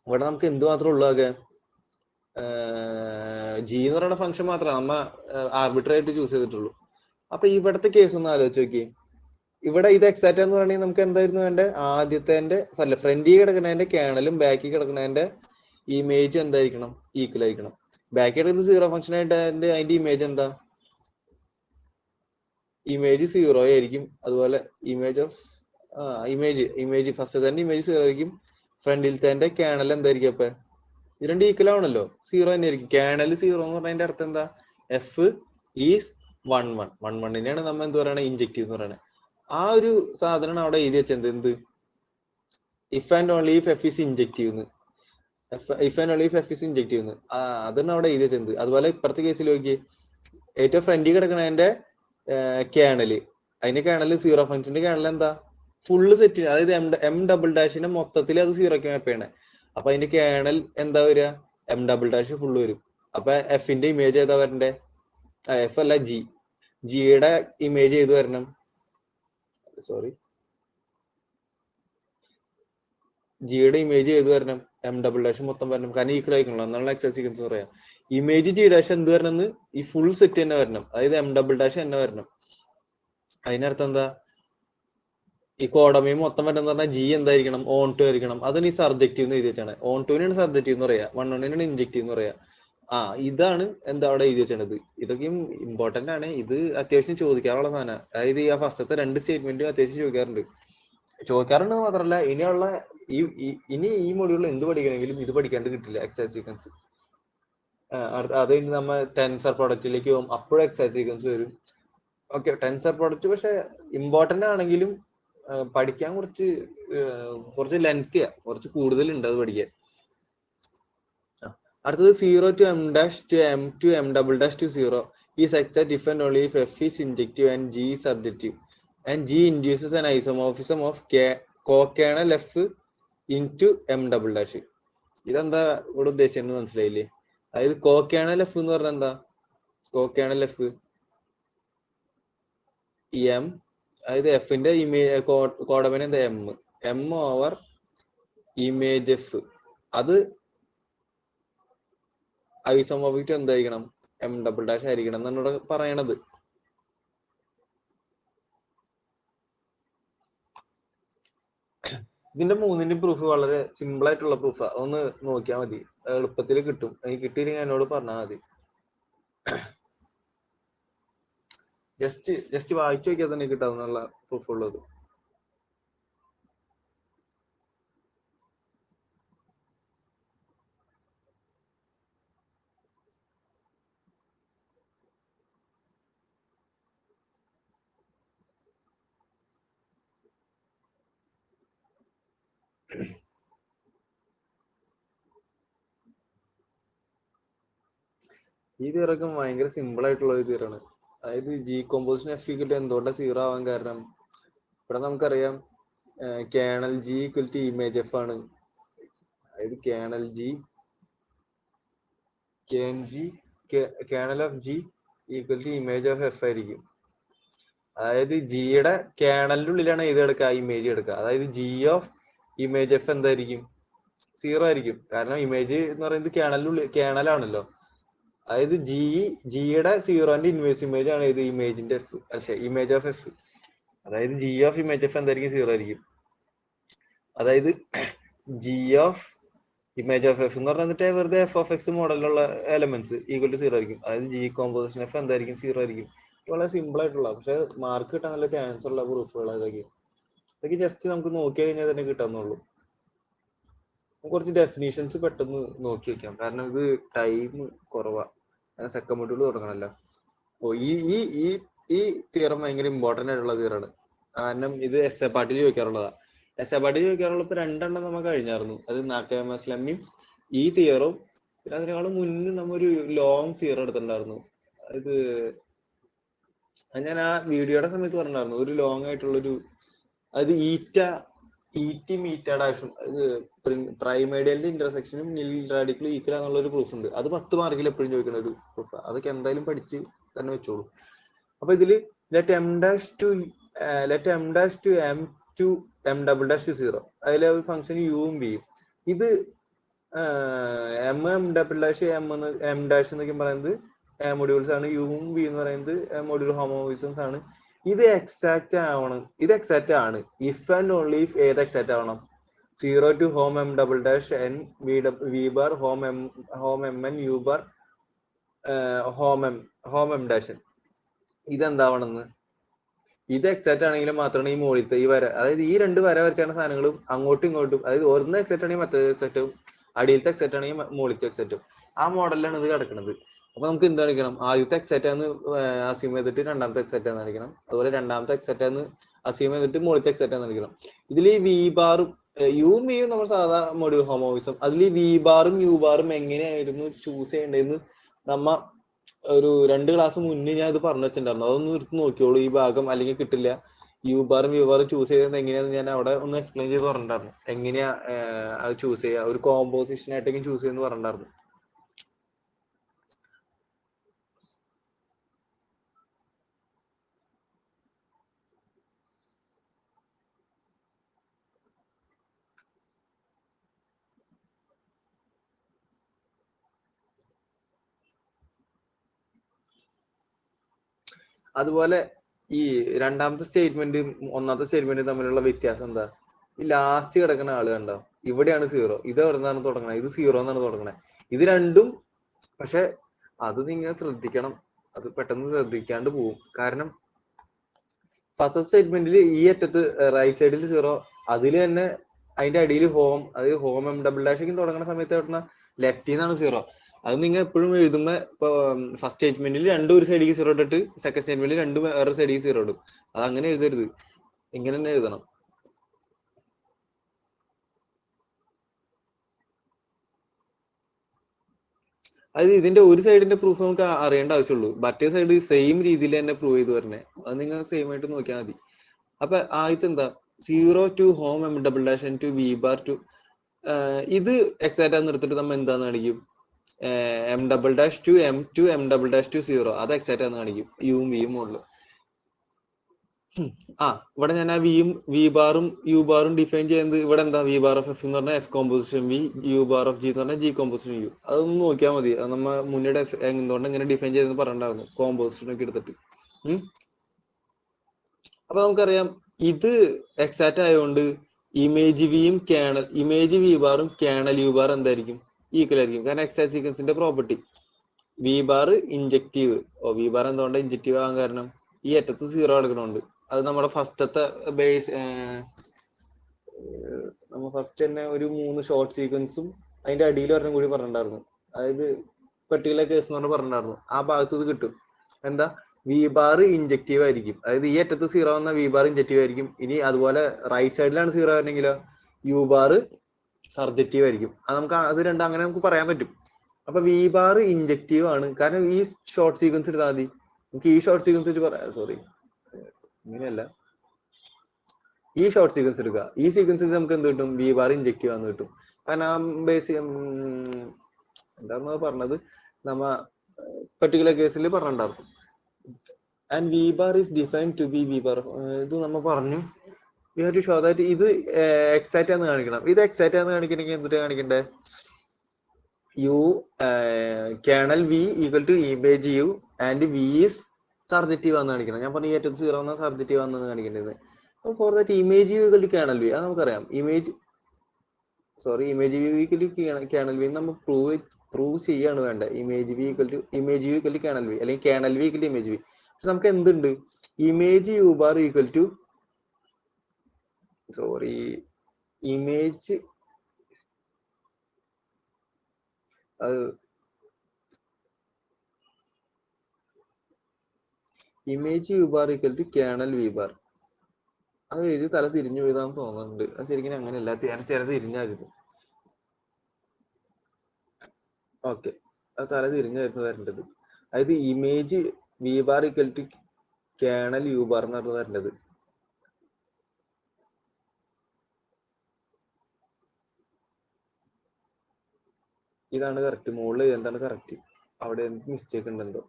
ഇവിടെ നമുക്ക് എന്ത് മാത്രമേ ഉള്ളൂ, ആകെ G എന്ന് പറയുന്ന ഫംഗ്ഷൻ മാത്രമേ നമ്മ ആർബിട്രറി ആയിട്ട് ചൂസ് ചെയ്തിട്ടുള്ളൂ. അപ്പൊ ഇവിടുത്തെ കേസ് ഒന്ന് ആലോചിച്ച് നോക്കി. ഇവിടെ ഇത് എക്സാക്ട് എന്ന് പറയണെങ്കിൽ നമുക്ക് എന്തായിരുന്നു വേണ്ടേ, ആദ്യത്തെ ഫ്രണ്ടിൽ കിടക്കുന്നതിന്റെ കേണലും ബാക്കിൽ കിടക്കുന്നതിന്റെ ഇമേജ് എന്തായിരിക്കണം, ഈക്വൽ ആയിരിക്കണം. ബാക്കി കിടക്കുന്നത് സീറോ ഫംഗ്ഷൻ ആയിട്ട് അതിന്റെ ഇമേജ് എന്താ, ഇമേജ് 0 ആയിരിക്കും. അതുപോലെ ഇമേജ് ഓഫ് ഇമേജ് ഫസ്റ്റ് തന്നെ ഇമേജ് 0 ആയിരിക്കും. ഫ്രണ്ടിലത്തെ കേണൽ എന്തായിരിക്കും, അപ്പൊ ഇത് രണ്ട് ഈക്വൽ ആവണല്ലോ, 0 തന്നെ ആയിരിക്കും. കേണൽ 0 എന്ന് പറഞ്ഞതിന്റെ അർത്ഥം എന്താ, F ഈസ് 1 നമ്മൾ എന്ത് പറയണേ, ഇൻജക്റ്റീവ് എന്ന് പറയണേ. ആ ഒരു സാധനമാണ് അവിടെ എഴുതി വെച്ചത്. എന്ത്, if and only if F is injective എന്ന്. If and only if F is injective എന്ന്, അതാണ് അവിടെ എഴുതി വെച്ചത്. അതുപോലെ ഇപ്പുറത്തെ കേസിൽ നോക്കി, ഏറ്റവും ഫ്രണ്ടിൽ കിടക്കണതിന്റെ കേണല്, അതിന്റെ കേണല് സീറോ ഫംഗ്ഷന്റെ കേണൽ എന്താ, ഫുള്ള് സെറ്റ്. അതായത് M'' മൊത്തത്തിൽ അത് 0ക്ക് മാപ്പ് ചെയ്യണേ. അപ്പൊ അതിന്റെ കേണൽ എന്താ വരിക, M'' ഫുള്ള് വരും. അപ്പൊ എഫിന്റെ ഇമേജ് ഏതാ വരണ്ടേ, F അല്ല ജിയുടെ ഇമേജ് ഏത് വരണം, ജിയുടെ ഇമേജ് ഏത് വരണം, M'' മൊത്തം വരണം. കാരണം ഈക്വൽ ആയിക്കണല്ലോ, എന്നാണ് എക്സാക്ട് സീക്വൻസ് പറയാം. ഇമേജ് G' എന്ത് വരണം, ഈ ഫുൾ സെറ്റ് തന്നെ വരണം. അതായത് M'' തന്നെ വരണം. അതിനർത്ഥം എന്താ, ഈ കോഡമയും മൊത്തം വരണം പറഞ്ഞാൽ G എന്തായിരിക്കണം, ഓൺ ടു ആയിരിക്കണം. അതാണ് ഈ സബ്ജക്റ്റീവ് എന്ന് എഴുതി വെച്ചാണ്. ഓൺ ടുവിനാണ് സബ്ജക്റ്റീവ് എന്ന് പറയാ, 1 ഇൻജക്റ്റീവ് എന്ന് പറയാ. ഇതാണ് എന്താ അവിടെ എഴുതി വെച്ചത്. ഇതൊക്കെയും ഇമ്പോർട്ടന്റ് ആണ്. ഇത് അത്യാവശ്യം ചോദിക്കാറുള്ള സാധനം. അതായത് ഈ ഫസ്റ്റത്തെ 2 സ്റ്റേറ്റ്മെന്റും അത്യാവശ്യം ചോദിക്കാറുണ്ടെന്ന് മാത്രമല്ല, ഇനി ഈ മൊഡ്യൂളിൽ എന്ത് പഠിക്കണമെങ്കിലും ഇത് പഠിക്കാണ്ട് കിട്ടില്ല, എക്സാക്ട് സീക്വൻസ്. അത് കഴിഞ്ഞ് നമ്മ ടെൻസർ പ്രൊഡക്റ്റിലേക്ക് പോകും, അപ്പോഴും എക്സാക്ട് സീക്വൻസ് വരും. ഓക്കെ, ടെൻസർ പ്രൊഡക്റ്റ് പക്ഷെ ഇമ്പോർട്ടന്റ് ആണെങ്കിലും പഠിക്കാൻ കുറച്ച് ലെങ്തിയാ, കുറച്ച് കൂടുതലുണ്ട് അത് പഠിക്കാൻ. അടുത്തത് 0 to M' to M to M'' to 0 is exact if and only if F is injective and G is surjective and G induces an isomorphism of co-kernel F into M''. ഇതെന്താ ഇവിടെ ഉദ്ദേശിച്ചെന്ന് മനസ്സിലായില്ലേ? അതായത് co-kernel F എന്ന് പറഞ്ഞാൽ എന്താ, co-kernel F M, അതായത് എഫിന്റെ image കോഡമൻ എന്താ, M ഓവർ ഇമേജ് F. അത് ഐസോമോർഫിക് എന്തായിരിക്കണം, M'' ആയിരിക്കണം എന്നാണ് ഇവിടെ പറയണത്. ഇതിന്റെ 3ന്റെയും പ്രൂഫ് വളരെ സിമ്പിൾ ആയിട്ടുള്ള പ്രൂഫാ. ഒന്ന് നോക്കിയാൽ മതി, എളുപ്പത്തിൽ കിട്ടും. എനിക്ക് കിട്ടിയില്ലെങ്കിൽ എന്നോട് പറഞ്ഞാൽ മതി. ജസ്റ്റ് വായിച്ചു നോക്കിയാൽ തന്നെ കിട്ടാവുന്നുള്ള പ്രൂഫ് ഉള്ളത്. ഈ തിയറൊക്കെ ഭയങ്കര സിമ്പിൾ ആയിട്ടുള്ള ഒരു തിയറാണ്. അതായത് G composition f equal to എന്തുകൊണ്ടാണ് സീറോ ആവാൻ കാരണം, ഇവിടെ നമുക്കറിയാം kernel g equal to image f ആണ്. അതായത് kernel of g equal to image of f ആയിരിക്കും. അതായത് ജിയുടെ കേണലിന്റെ ഉള്ളിലാണ് ഇത് എടുക്കുക, ഇമേജ് എടുക്കുക. അതായത് ജി ഓഫ് ഇമേജ് എഫ് എന്തായിരിക്കും? സീറോ ആയിരിക്കും. കാരണം ഇമേജ് എന്ന് പറയുന്നത് കേണലാണല്ലോ. അതായത് ജിയുടെ സീറോന്റെ ഇൻവേഴ്സ് ഇമേജ് ആണ് ഇത് ഇമേജിന്റെ എഫ്, ഇമേജ് ഓഫ് എഫ്. അതായത് ജി ഓഫ് ഇമേജ് എഫ് എന്തായിരിക്കും? സീറോ ആയിരിക്കും. അതായത് G of image of F എന്ന് പറഞ്ഞിട്ട് വെറുതെ എഫ് ഓഫ് എക്സ് മോഡലിലുള്ള എലമെന്റ്സ് ഈക്വൽ ടു സീറോ ആയിരിക്കും. അതായത് ജി കോമ്പോസിഷൻ എഫ് എന്തായിരിക്കും? സീറോ ആയിരിക്കും. വളരെ സിമ്പിൾ ആയിട്ടുള്ള, പക്ഷെ മാർക്ക് കിട്ടാൻ നല്ല ചാൻസ് ഉള്ള പ്രൂഫുകൾ ഇതൊക്കെ ജസ്റ്റ് നമുക്ക് നോക്കി കഴിഞ്ഞാൽ തന്നെ കിട്ടാന്നുള്ളൂ. കുറച്ച് ഡെഫിനേഷൻസ് പെട്ടെന്ന് നോക്കി വെക്കാം, കാരണം ഇത് ടൈം കുറവാണ്. സെക്കൻഡ് മൊഡ്യൂൾ തുടങ്ങണല്ലോ. ഈ ഈ ഈ ഈ തിയറം ഭയങ്കര ഇമ്പോർട്ടന്റ് ആയിട്ടുള്ള തിയറാണ്. കാരണം ഇത് എസ് എ പാർട്ടിൽ ചോദിക്കാറുള്ളതാ. എസ് എ പാർട്ടിൽ ചോദിക്കാറുള്ള ഇപ്പൊ 2 എണ്ണം നമുക്ക് കഴിഞ്ഞായിരുന്നു. അത് നാക്കയമസ്ലമിയും ഈ തിയറും. പിന്നെ അതിനേക്കാളും മുന്നേ നമ്മ ഒരു ലോങ് തിയർ എടുത്തിട്ടുണ്ടായിരുന്നു. അത് ഞാൻ ആ വീഡിയോയുടെ സമയത്ത് പറഞ്ഞിട്ടുണ്ടായിരുന്നു. ഒരു ലോങ് ആയിട്ടുള്ളൊരു, അത് മീറ്റ ഡാഷും പ്രൈമേഡിയലിന്റെ ഇന്റർസെക്ഷനും നിൽ റാഡിക്കലും ഈക്വൽ എന്നുള്ള ഒരു പ്രൂഫ് ഉണ്ട്. അത് 10 മാർക്കിൽ എപ്പോഴും ചോദിക്കുന്ന ഒരു പ്രൂഫ്. അതൊക്കെ എന്തായാലും പഠിച്ച് തന്നെ വെച്ചോളൂ. അപ്പൊ ഇതില് let M dash to M double dash to zero, അതിലെ ഒരു ഫംഗ്ഷൻ യുവും ബിയും. ഇത് M double dash M dash എന്നൊക്കെ പറയുന്നത് മൊഡ്യൂൾസ് ആണ്. യുവും ബി എന്ന് പറയുന്നത് മൊഡ്യൂൾ ഹോമോമോർഫിസംസ് ആണ്. ഇത് എക്സാക്ട് ആണ് ഇഫ് ആൻഡ് ഓൺലി ഇഫ് ഏത് എക്സാക്ട് ആവണം? 0 to home m double dash n v bar home m n u bar home m dash n. ഇതെന്താവണമെന്ന്? ഇത് എക്സാക്ട് ആണെങ്കിൽ മാത്രമാണ് ഈ മുകളിലത്തെ ഈ വര, അതായത് ഈ 2 വര വരച്ചാണ് സാധനങ്ങളും അങ്ങോട്ടും ഇങ്ങോട്ടും, അതായത് ഒന്ന് എക്സാക്ട് ആണെങ്കിൽ മറ്റേ എക്സാക്റ്റും, അടിയിലത്തെ എക്സാക്ട് ആണെങ്കിൽ മുകളിലത്തെ എക്സാക്റ്റും. ആ മോഡലിലാണ് ഇത് കിടക്കുന്നത്. അപ്പൊ നമുക്ക് എന്ത് കാണിക്കണം? ആദ്യത്തെ എക്സാക്റ്റ് ആണെന്ന് അസ്യൂം ചെയ്തിട്ട് രണ്ടാമത്തെ എക്സാക്റ്റ് ആണെന്ന് കാണിക്കണം. അതുപോലെ രണ്ടാമത്തെ എക്സാക്റ്റ് ആണെന്ന് അസ്യൂം ചെയ്തിട്ട് മുകളിലത്തെ എക്സാക്റ്റ് ആണെന്ന് കാണിക്കണം. ഇതിൽ ഈ വി ബാറും യുവും ബിയും നമ്മൾ സാധാ മൊഡ്യൂൾ ഹോമോമോർഫിസം. അതിൽ ഈ വി ബാറും യു ബാറും എങ്ങനെയായിരുന്നു ചൂസ് ചെയ്യേണ്ടതെന്ന് നമ്മ ഒരു 2 ക്ലാസ് മുന്നേ ഞാൻ ഇത് പറഞ്ഞു വെച്ചിട്ടുണ്ടായിരുന്നു. അതൊന്ന് എടുത്ത് നോക്കിയോളൂ ഈ ഭാഗം, അല്ലെങ്കിൽ കിട്ടില്ല. യു ബാറും ചൂസ് ചെയ്തത് എങ്ങനെയാന്ന് ഞാൻ അവിടെ ഒന്ന് എക്സ്പ്ലെയിൻ ചെയ്ത് പറഞ്ഞിട്ടുണ്ടായിരുന്നു. എങ്ങനെയാ അത് ചൂസ് ചെയ്യുക, ഒരു കോമ്പോസിഷൻ ആയിട്ടൊക്കെ ചൂസ് ചെയ്യുന്ന പറഞ്ഞിട്ടുണ്ടായിരുന്നു. അതുപോലെ ഈ രണ്ടാമത്തെ സ്റ്റേറ്റ്മെന്റും ഒന്നാമത്തെ സ്റ്റേറ്റ്മെന്റും തമ്മിലുള്ള വ്യത്യാസം എന്താ? ഈ ലാസ്റ്റ് കിടക്കുന്ന ആള് കണ്ടോ, ഇവിടെയാണ് സീറോ. ഇത് എവിടെ നിന്നാണ് തുടങ്ങണത്? ഇത് സീറോ എന്നാണ് തുടങ്ങണത്. ഇത് രണ്ടും, പക്ഷെ അത് നിങ്ങൾ ശ്രദ്ധിക്കണം. അത് പെട്ടെന്ന് ശ്രദ്ധിക്കാണ്ട് പോവും. കാരണം ഫസ്റ്റ് സ്റ്റേറ്റ്മെന്റിൽ ഈ അറ്റത്ത് റൈറ്റ് സൈഡിൽ സീറോ, അതിൽ തന്നെ അതിന്റെ അടിയിൽ ഹോം, അതായത് ഹോം എം ഡബിൾ ഡാഷിക്കും തുടങ്ങുന്ന സമയത്ത് എവിടുന്ന ലെഫ്റ്റിൽ നിന്നാണ് സീറോ. അത് നിങ്ങൾ എപ്പോഴും എഴുതുമ്പോ ഇപ്പൊ ഫസ്റ്റ് സ്റ്റേറ്റ്മെന്റിൽ രണ്ടും ഒരു സൈഡിലേക്ക് സീറോ ഇട്ടിട്ട് സെക്കൻഡ് സ്റ്റേറ്റ്മെന്റിൽ രണ്ടും വേറെ സൈഡിലേക്ക് സീറോ ഇടും. അത് അങ്ങനെ എഴുതരുത്, ഇങ്ങനെ തന്നെ എഴുതണം. അതായത് ഇതിന്റെ ഒരു സൈഡിന്റെ പ്രൂഫ് നമുക്ക് അറിയേണ്ട ആവശ്യമുള്ളൂ, മറ്റേ സൈഡ് സെയിം രീതിയിൽ തന്നെ പ്രൂവ് ചെയ്ത് വരണേ. അത് നിങ്ങൾ സെയിം ആയിട്ട് നോക്കിയാൽ മതി. അപ്പൊ ആദ്യത്തെ എന്താ? 0 to home m double dash n to v bar to, ഇത് എക്സാക്റ്റ് ആണെന്ന് എടുത്തിട്ട് നമ്മൾ എന്താന്ന് കാണിക്കും? M double dash to M double dash to zero, അത് എക്സാക്റ്റ് ആണെന്ന് കാണിക്കും യുവും വിയും മുകളിൽ. ഇവിടെ ഞാൻ ആ വി ബാറും യു ബാറും ഡിഫൈൻ ചെയ്യുന്നത് ഇവിടെ എന്താ? വി ബാർ ഓഫ് എഫ് എന്ന് പറഞ്ഞാൽ f composition v, u bar of g എന്ന് പറഞ്ഞാൽ ജി കോമ്പോസിഷൻ യു. അതൊന്ന് നോക്കിയാൽ മതി. അത് നമ്മ മുന്നേ എന്തുകൊണ്ട് എങ്ങനെ ഡിഫൈൻ ചെയ്തെന്ന് പറഞ്ഞിട്ടുണ്ടായിരുന്നു, കോമ്പോസിഷൻ ഒക്കെ എടുത്തിട്ട്. അപ്പൊ നമുക്കറിയാം ഇത് എക്സാക്റ്റ് ആയതുകൊണ്ട് ഇമേജ് വി ബാറും കേണൽ യു ബാർ എന്തായിരിക്കും? ഈക്വൽ ആയിരിക്കും. കാരണം എക്സാക്ട് സീക്വൻസിന്റെ property V bar injective. V bar എന്തുകൊണ്ട് ഇൻജക്റ്റീവ് ആകാൻ കാരണം? ഈ അറ്റത്ത് സീറോ എടുക്കണുണ്ട്. അത് നമ്മുടെ ഫസ്റ്റത്തെ ബേസ്, നമ്മൾ ഫസ്റ്റ് തന്നെ ഒരു 3 ഷോർട്ട് സീക്വൻസും അതിന്റെ അടിയിൽ ഒരെണ്ണം കൂടി പറഞ്ഞിട്ടുണ്ടായിരുന്നു. അതായത് പെർട്ടിക്കുലർ കേസ് എന്ന് പറഞ്ഞ് പറഞ്ഞിട്ടുണ്ടായിരുന്നു. ആ ഭാഗത്ത് ഇത് കിട്ടും. എന്താ? വി ബാർ ഇൻജക്റ്റീവ് ആയിരിക്കും. അതായത് ഈ അറ്റത്ത് സീറോ വന്ന വി ബാർ ഇൻജക്റ്റീവ് ആയിരിക്കും. ഇനി അതുപോലെ റൈറ്റ് സൈഡിലാണ് സീറോ വരണമെങ്കിലോ യു ബാർ സർജക്റ്റീവ് ആയിരിക്കും. അത് നമുക്ക് അത് രണ്ടും അങ്ങനെ നമുക്ക് പറയാൻ പറ്റും. അപ്പൊ വി ബാർ ഇൻജക്റ്റീവ് ആണ്. കാരണം ഈ ഷോർട്ട് സീക്വൻസ് എടുത്താൽ മതി. നമുക്ക് ഈ ഷോർട്ട് സീക്വൻസ് വെച്ച് പറയാം. സോറി, ഇങ്ങനെയല്ല, ഈ ഷോർട്ട് സീക്വൻസ് എടുക്കുക. ഈ സീക്വൻസ് നമുക്ക് എന്ത് കിട്ടും? വി ബാർ ഇൻജക്റ്റീവ് ആണെന്ന് കിട്ടും. കാരണം എന്താണെന്ന് പറഞ്ഞത് നമ്മ പെർട്ടിക്കുലർ കേസിൽ പറഞ്ഞിട്ടുണ്ടായിരുന്നു. And V bar is defined to be V bar. ഇത് നമ്മ പറഞ്ഞു. We have to show that ഇത് എക്സാക്റ്റ് ആണെന്ന് കാണിക്കണം. ഇത് എക്സാക്റ്റ് ആണെന്ന് കാണിക്കണമെങ്കിൽ എന്തിട്ട് കാണിക്കണ്ടേ? U kernel V equal to image U and V is surjective ആണെന്ന് കാണിക്കണം. ഞാൻ പറഞ്ഞു ഏറ്റവും 0 എന്ന സർജക്റ്റീവ് ആണെന്ന് കാണിക്കേണ്ടത്. അപ്പോൾ for that image U equal to kernel V, അത് നമുക്കറിയാം. Image V equal to kernel V നമ്മൾ പ്രൂവ് ചെയ്യാണ് വേണ്ടത്. Image V equal to kernel V, അല്ലെങ്കിൽ kernel V equal to image V. പക്ഷെ നമുക്ക് എന്തുണ്ട്? Image U bar equal to image image U bar equal to kernel V bar. അത് എഴുതി തല തിരിഞ്ഞു പോയതാന്ന് തോന്നുന്നുണ്ട്. അത് ശരിക്കും അങ്ങനെയല്ല, തല തിരിഞ്ഞായിരുന്നു. ഓക്കെ, അത് തല തിരിഞ്ഞായിരുന്നു വരേണ്ടത്. അതായത് image v bar equal to kernel U bar എന്നാണ് വരേണ്ടത്. ഇതാണ് കറക്റ്റ്. മുകളിൽ എന്താണ് കറക്റ്റ്, അവിടെ എന്ത് മിസ്റ്റേക്ക് ഉണ്ടെന്തോ.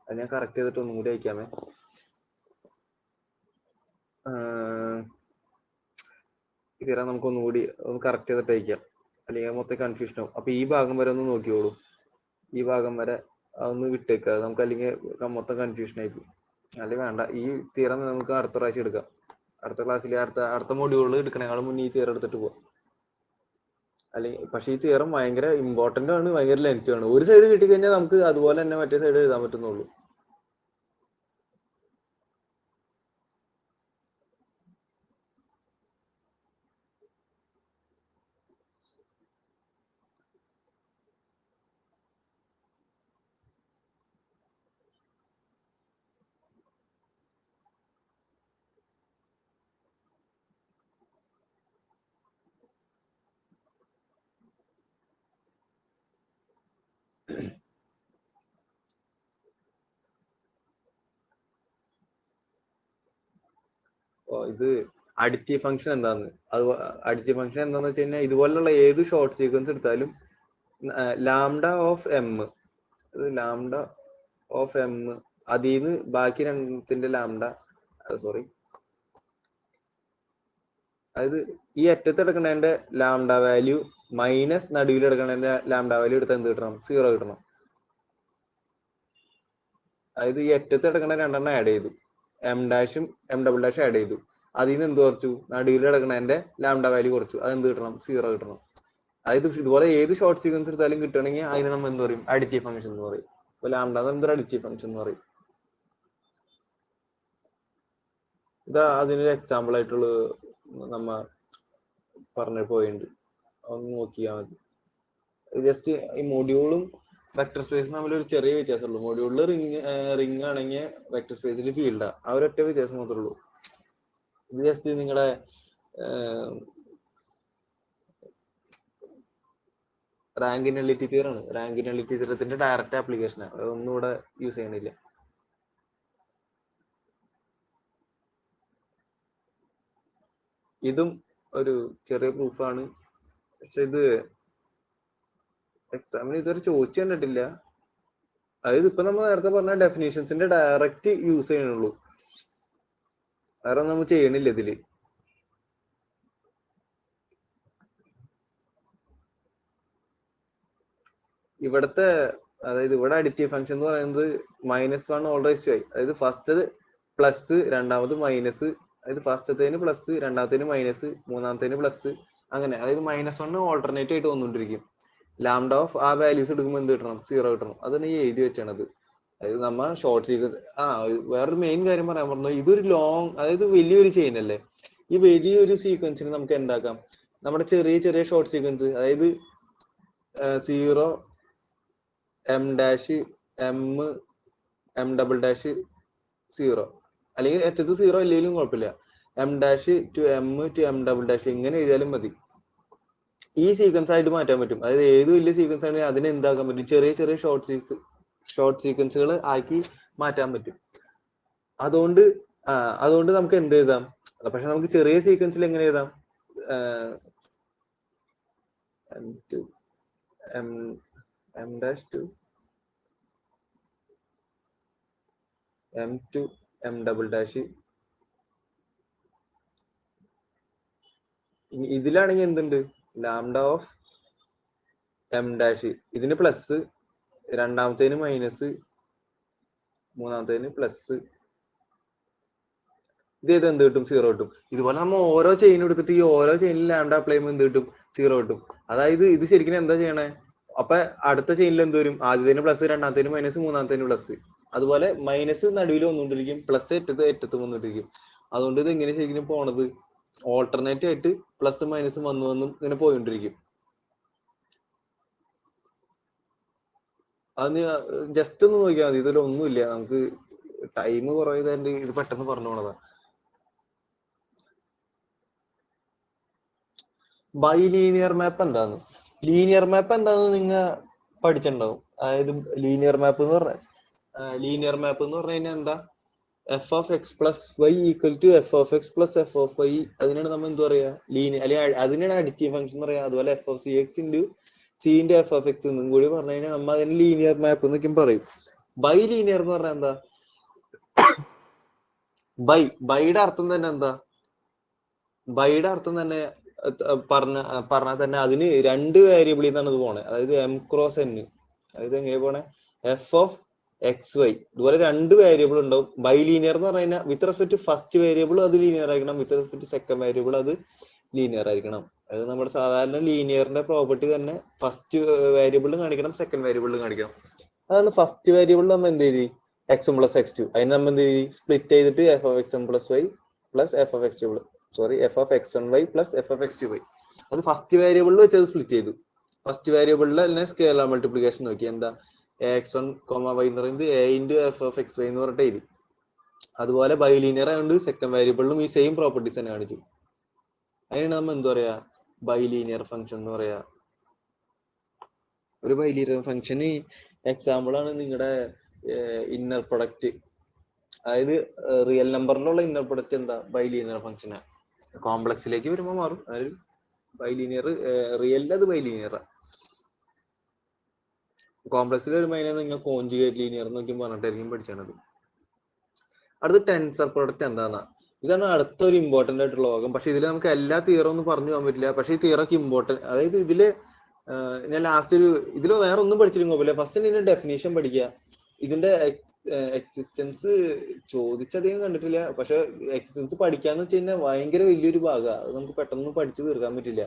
അത് ഞാൻ കറക്റ്റ് ചെയ്തിട്ട് ഒന്നും കൂടി അയക്കാമേ. ഇത് നമുക്ക് ഒന്നുകൂടി ഒന്ന് കറക്റ്റ് ചെയ്തിട്ട് അയക്കാം, അല്ലെങ്കിൽ മൊത്തം കൺഫ്യൂഷൻ ആവും. അപ്പൊ ഈ ഭാഗം വരെ ഒന്ന് നോക്കിയോളൂ. ഈ ഭാഗം വരെ അതൊന്ന് വിട്ടേക്കുക. നമുക്ക് അല്ലെങ്കിൽ മൊത്തം കൺഫ്യൂഷൻ ആയി പോകും. അല്ലെങ്കിൽ വേണ്ട, ഈ തീരം നമുക്ക് അടുത്ത പ്രാവശ്യം എടുക്കാം. അടുത്ത ക്ലാസ്സിൽ അടുത്ത മൊഡ്യൂളിൽ എടുക്കണേക്കാളും മുന്നേ ഈ തീരം എടുത്തിട്ട് പോവാം. അല്ലെങ്കിൽ പക്ഷേ ഈ തിയറം ഭയങ്കര ഇമ്പോർട്ടന്റ് ആണ്, ഭയങ്കര ലെങ്ത് ആണ്. ഒരു സൈഡ് കിട്ടിക്കഴിഞ്ഞാൽ നമുക്ക് അതുപോലെ തന്നെ മറ്റേ സൈഡ് എഴുതാൻ പറ്റുന്നുള്ളൂ. ഇത് അഡിറ്റീവ് ഫംഗ്ഷൻ എന്താന്ന്, അത് അഡിറ്റീവ് ഫംഗ്ഷൻ എന്താന്ന് വെച്ച് കഴിഞ്ഞാൽ ഇതുപോലുള്ള ഏത് ഷോർട്ട് സീക്വൻസ് എടുത്താലും lambda of M, lambda of M അതിൽ നിന്ന് ബാക്കി രണ്ടത്തിന്റെ ലാംഡ, സോറി, അതായത് ഈ അറ്റത്ത് എടുക്കണതിന്റെ ലാംഡ വാല്യൂ മൈനസ് നടുവിൽ എടുക്കണതിന്റെ ലാംഡ വാല്യൂ എടുത്താൽ എന്ത് കിട്ടണം? 0 കിട്ടണം. അതായത് ഈ അറ്റത്ത് എടുക്കണ രണ്ടെണ്ണം ആഡ് ചെയ്തു, എം ഡാഷും എം ഡബിൾ ഡാഷും ആഡ് ചെയ്തു. അതിൽ നിന്ന് എന്ത് കുറച്ചു? നടുവിൽ കിടക്കണതിന്റെ ലാംഡ വാല്യൂ കുറച്ചു. അത് എന്ത് കിട്ടണം? 0 കിട്ടണം. അതായത് ഇതുപോലെ ഏത് ഷോർട്ട് സീക്വൻസ് എടുത്താലും കിട്ടണമെങ്കിൽ അതിന് നമ്മൾ എന്ത് പറയും? അഡിറ്റീവ് ഫംഗ്ഷൻ എന്ന് പറയും. അപ്പൊ ലാംഡ എന്തൊരു അഡിറ്റീവ് ഫംഗ്ഷൻ എന്ന് പറയും. ഇതാ അതിനൊരു എക്സാമ്പിൾ ആയിട്ടുള്ള നമ്മ പറഞ്ഞ പോയിന്റ് ഒന്ന് നോക്കിയാൽ മതി. ജസ്റ്റ് ഈ മൊഡ്യൂളും വെക്ടർ സ്പേസും തമ്മിൽ ഒരു ചെറിയ വ്യത്യാസമുള്ളൂ. മൊഡ്യൂളിൽ റിംഗ് ആണെങ്കിൽ വെക്ടർ സ്പേസിൽ ഫീൽഡാ. ആ ഒരൊറ്റ വ്യത്യാസം മാത്രമേ ഉള്ളൂ. ഇത് ജസ്റ്റ് നിങ്ങളുടെ റാങ്ക് നള്ളിറ്റി തിയറാണ്. റാങ്ക് നള്ളിറ്റി തിയറത്തിന്റെ ഡയറക്റ്റ് ആപ്ലിക്കേഷനാണ്. അതൊന്നും ഇവിടെ യൂസ് ചെയ്യണില്ല. ഇതും ഒരു ചെറിയ പ്രൂഫാണ്. പക്ഷെ ഇത് എക്സാമിന് ഇതുവരെ ചോദിച്ചു കണ്ടിട്ടില്ല. അതായത് ഇപ്പൊ നമ്മൾ നേരത്തെ പറഞ്ഞ ഡെഫിനേഷൻസിന്റെ ഡയറക്റ്റ് യൂസ് ചെയ്യണുള്ളൂ, വേറെ ഒന്നും നമ്മൾ ചെയ്യണില്ല ഇതില്. ഇവിടത്തെ അതായത് ഇവിടെ അഡിറ്റീവ് ഫംഗ്ഷൻ എന്ന് പറയുന്നത് -1 ഓൾറൈസ് ആയി. അതായത് ഫസ്റ്റ് പ്ലസ്, രണ്ടാമത് മൈനസ്, അതായത് ഫസ്റ്റത്തേന് പ്ലസ്, രണ്ടാമത്തേന് മൈനസ്, മൂന്നാമത്തേന് പ്ലസ്, അങ്ങനെ. അതായത് -1 ഓൾട്ടർനേറ്റ് ആയിട്ട് വന്നുകൊണ്ടിരിക്കും. ലാംഡ ഓഫ് ആ വാല്യൂസ് എടുക്കുമ്പോൾ എന്ത് കിട്ടണം? 0 കിട്ടണം. അതാണ് ഈ എഴുതി വെച്ചാണത്. അതായത് നമ്മ ഷോർട്ട് സീക്വൻസ് വേറൊരു മെയിൻ കാര്യം പറയാൻ പറഞ്ഞു. ഇതൊരു ലോങ്, അതായത് വലിയൊരു ചെയിൻ അല്ലേ. ഈ വലിയൊരു സീക്വൻസിന് നമുക്ക് എന്താക്കാം? നമ്മുടെ ചെറിയ ചെറിയ ഷോർട്ട് സീക്വൻസ്, അതായത് 0 M dash M M double dash 0, അല്ലെങ്കിൽ അറ്റത്ത് 0 ഇല്ലെങ്കിലും കുഴപ്പമില്ല. M dash to M to M double dash ഇങ്ങനെ എഴുതിയാലും മതി. ഈ സീക്വൻസ് ആയിട്ട് മാറ്റാൻ പറ്റും. അതായത് ഏത് വലിയ സീക്വൻസ് ആണെങ്കിൽ അതിനെ എന്താക്കാൻ പറ്റും, ചെറിയ ചെറിയ ഷോർട്ട് സീക്വൻസുകൾ ആക്കി മാറ്റാൻ പറ്റും. അതുകൊണ്ട് അതുകൊണ്ട് നമുക്ക് എന്ത് എഴുതാം, പക്ഷെ നമുക്ക് ചെറിയ സീക്വൻസിൽ എങ്ങനെ എഴുതാം, m2 m ഡബിൾ ഡാഷ്. ഇതിലാണെങ്കിൽ എന്തുണ്ട്, ലാംഡ ഓഫ് എം ഡാഷ്, ഇതിന് പ്ലസ്, രണ്ടാമത്തേന് മൈനസ്, മൂന്നാമത്തേന് പ്ലസ്, ഇത് എന്ത് കിട്ടും, 0 കിട്ടും. ഇതുപോലെ നമ്മൾ ഓരോ ചെയിൻ എടുത്തിട്ട് ഈ ഓരോ ചെയിനിൽ ലാംഡ അപ്ലൈ ചെയ്യുമ്പോൾ എന്ത് കിട്ടും, 0 കിട്ടും. അതായത് ഇത് ശരിക്കും എന്താ ചെയ്യണേ, അപ്പൊ അടുത്ത ചെയിനിൽ എന്ത് വരും, ആദ്യത്തേന് പ്ലസ്, രണ്ടാമത്തേന് മൈനസ്, മൂന്നാമത്തേന് പ്ലസ്. അതുപോലെ മൈനസ് നടുവിൽ വന്നുകൊണ്ടിരിക്കും, പ്ലസ് അറ്റത്തും വന്നുകൊണ്ടിരിക്കും. അതുകൊണ്ട് ഇത് എങ്ങനെ ശരിക്കും പോണത്, ഓൾട്ടർനേറ്റ് ആയിട്ട് പ്ലസും മൈനസും വന്നും ഇങ്ങനെ പോയിക്കൊണ്ടിരിക്കും. അത് ജസ്റ്റ് ഒന്ന് നോക്കിയാൽ മതി, ഇതിലൊന്നുമില്ല. നമുക്ക് ടൈം കുറവായതുകൊണ്ട് ഇത് പെട്ടെന്ന് പറഞ്ഞു പോണതാ. ബൈലീനിയർ മാപ്പ് എന്താന്ന്, ലീനിയർ മാപ്പ് എന്താന്ന് നിങ്ങൾ പഠിച്ചിട്ടുണ്ടാവും. അതായത് ലീനിയർ മാപ്പ് എന്ന് പറഞ്ഞു കഴിഞ്ഞാൽ എന്താ, f of x plus y equal to f of x plus f of y. അതിനാണ് നമ്മൾ എന്ത് പറയാ, ലീനിയർ, അല്ലെങ്കിൽ അതിനാണ് അഡിറ്റീവ് ഫംഗ്ഷൻ എന്ന് പറയാ. അതുപോലെ F of C X into C into f of X എന്നും കൂടി പറഞ്ഞു കഴിഞ്ഞാൽ നമ്മൾ അതിന് ലീനിയർ മാപ്പ് എന്നൊക്കെ പറയും. ബൈ ലീനിയർ എന്ന് പറഞ്ഞാൽ എന്താ, ബൈയുടെ അർത്ഥം തന്നെ എന്താ, ബൈയുടെ അർത്ഥം തന്നെ പറഞ്ഞാൽ തന്നെ അതിന് രണ്ട് വേരിയബിളിൽ നിന്നാണ് ഇത് പോണേ. അതായത് എം ക്രോസ് എൻ, അതായത് എങ്ങനെ പോണേ, എഫ് ഓഫ് എക്സ് വൈ, ഇതുപോലെ രണ്ട് വേരിയബിൾ ഉണ്ടാവും. ബൈ ലീനിയർ എന്ന് പറഞ്ഞു കഴിഞ്ഞാൽ with respect to first variable അത് ലീനിയർ ആയിരിക്കണം, with respect to second variable അത് ലീനിയർ ആയിരിക്കണം. അത് നമ്മുടെ സാധാരണ ലീനിയറിന്റെ പ്രോപ്പർട്ടി തന്നെ, ഫസ്റ്റ് വേരിയബിളിൽ കാണിക്കണം, സെക്കൻഡ് വേരിയബിളിൽ കാണിക്കണം. അതാണ് ഫസ്റ്റ് വേരിയബിളിൽ നമ്മൾ എന്ത് ചെയ്തി, എക്സ് പ്ലസ് എക്സ് ടു, അതിന് നമ്മൾ എന്ത് ചെയ്തി, സ്പ്ലിറ്റ് ചെയ്തിട്ട് f of x m plus y plus f of x two, f of x one y plus f of x two y. അത് ഫസ്റ്റ് വേരിയബിളിൽ വെച്ച് അത് സ്പ്ലിറ്റ് ചെയ്തു. ഫസ്റ്റ് വേരിയബിളിൽ തന്നെ സ്കെയിലർ മൾട്ടിപ്ലിക്കേഷൻ നോക്കി, എന്താ എക്സ് വൺ കോമ വൈ എന്ന് പറയുന്നത് a into f of x y എന്ന് പറഞ്ഞിട്ട് എഴുതി. അതുപോലെ ബൈലീനിയർ ആയതുകൊണ്ട് സെക്കൻഡ് വേരിയബിളിലും ഈ സെയിം പ്രോപ്പർട്ടീസ് തന്നെ കാണിച്ചു. അതിനാണ് നമ്മൾ എന്താ പറയാ, ബൈലീനിയർ ഫംഗ്ഷൻ എന്ന് പറയാ. ഒരു ബൈലീനിയർ ഫംഗ്ഷന് എക്സാമ്പിൾ ആണ് നിങ്ങളുടെ ഇന്നർ പ്രൊഡക്റ്റ്. അതായത് റിയൽ നമ്പറിലുള്ള ഇന്നർ പ്രൊഡക്റ്റ് എന്താ, ബൈലീനിയർ ഫംഗ്ഷനാണ്. കോംപ്ലക്സിലേക്ക് വരുമ്പോൾ മാറും. അതായത് ബൈലീനിയർ, റിയലിൽ അത് ബൈലീനിയറാ, കോംപ്ലക്സിൽ വരുമ്പോൾ അതിനെ നിങ്ങൾ കോൺജുഗേറ്റ് ലീനിയർ എന്നൊക്കെ പറഞ്ഞിട്ടായിരിക്കും പഠിച്ചത്. അടുത്ത ടെൻസർ പ്രൊഡക്റ്റ് എന്താന്നാ, ഇതാണ് അടുത്തൊരു ഇമ്പോർട്ടന്റ് ആയിട്ടുള്ള ഭാഗം. പക്ഷെ ഇതിൽ നമുക്ക് എല്ലാ തിയറും ഒന്നും പറഞ്ഞു പോകാൻ പറ്റില്ല. പക്ഷെ ഈ തിയറൊക്കെ ഇമ്പോർട്ടന്റ്, അതായത് ഇതില് ഞാൻ ലാസ്റ്റ് ഇതിൽ വേറെ ഒന്നും പഠിച്ചിരുന്നു കുഴപ്പമില്ല. ഫസ്റ്റ് ഇതിന്റെ ഡെഫിനേഷൻ പഠിക്കുക. ഇതിന്റെ എക്സിസ്റ്റൻസ് ചോദിച്ചധികം കണ്ടിട്ടില്ല, പക്ഷെ എക്സിസ്റ്റൻസ് പഠിക്കാന്ന് വെച്ച് കഴിഞ്ഞാൽ ഭയങ്കര വലിയൊരു ഭാഗമാണ്. അത് നമുക്ക് പെട്ടെന്ന് പഠിച്ചു തീർക്കാൻ പറ്റില്ല.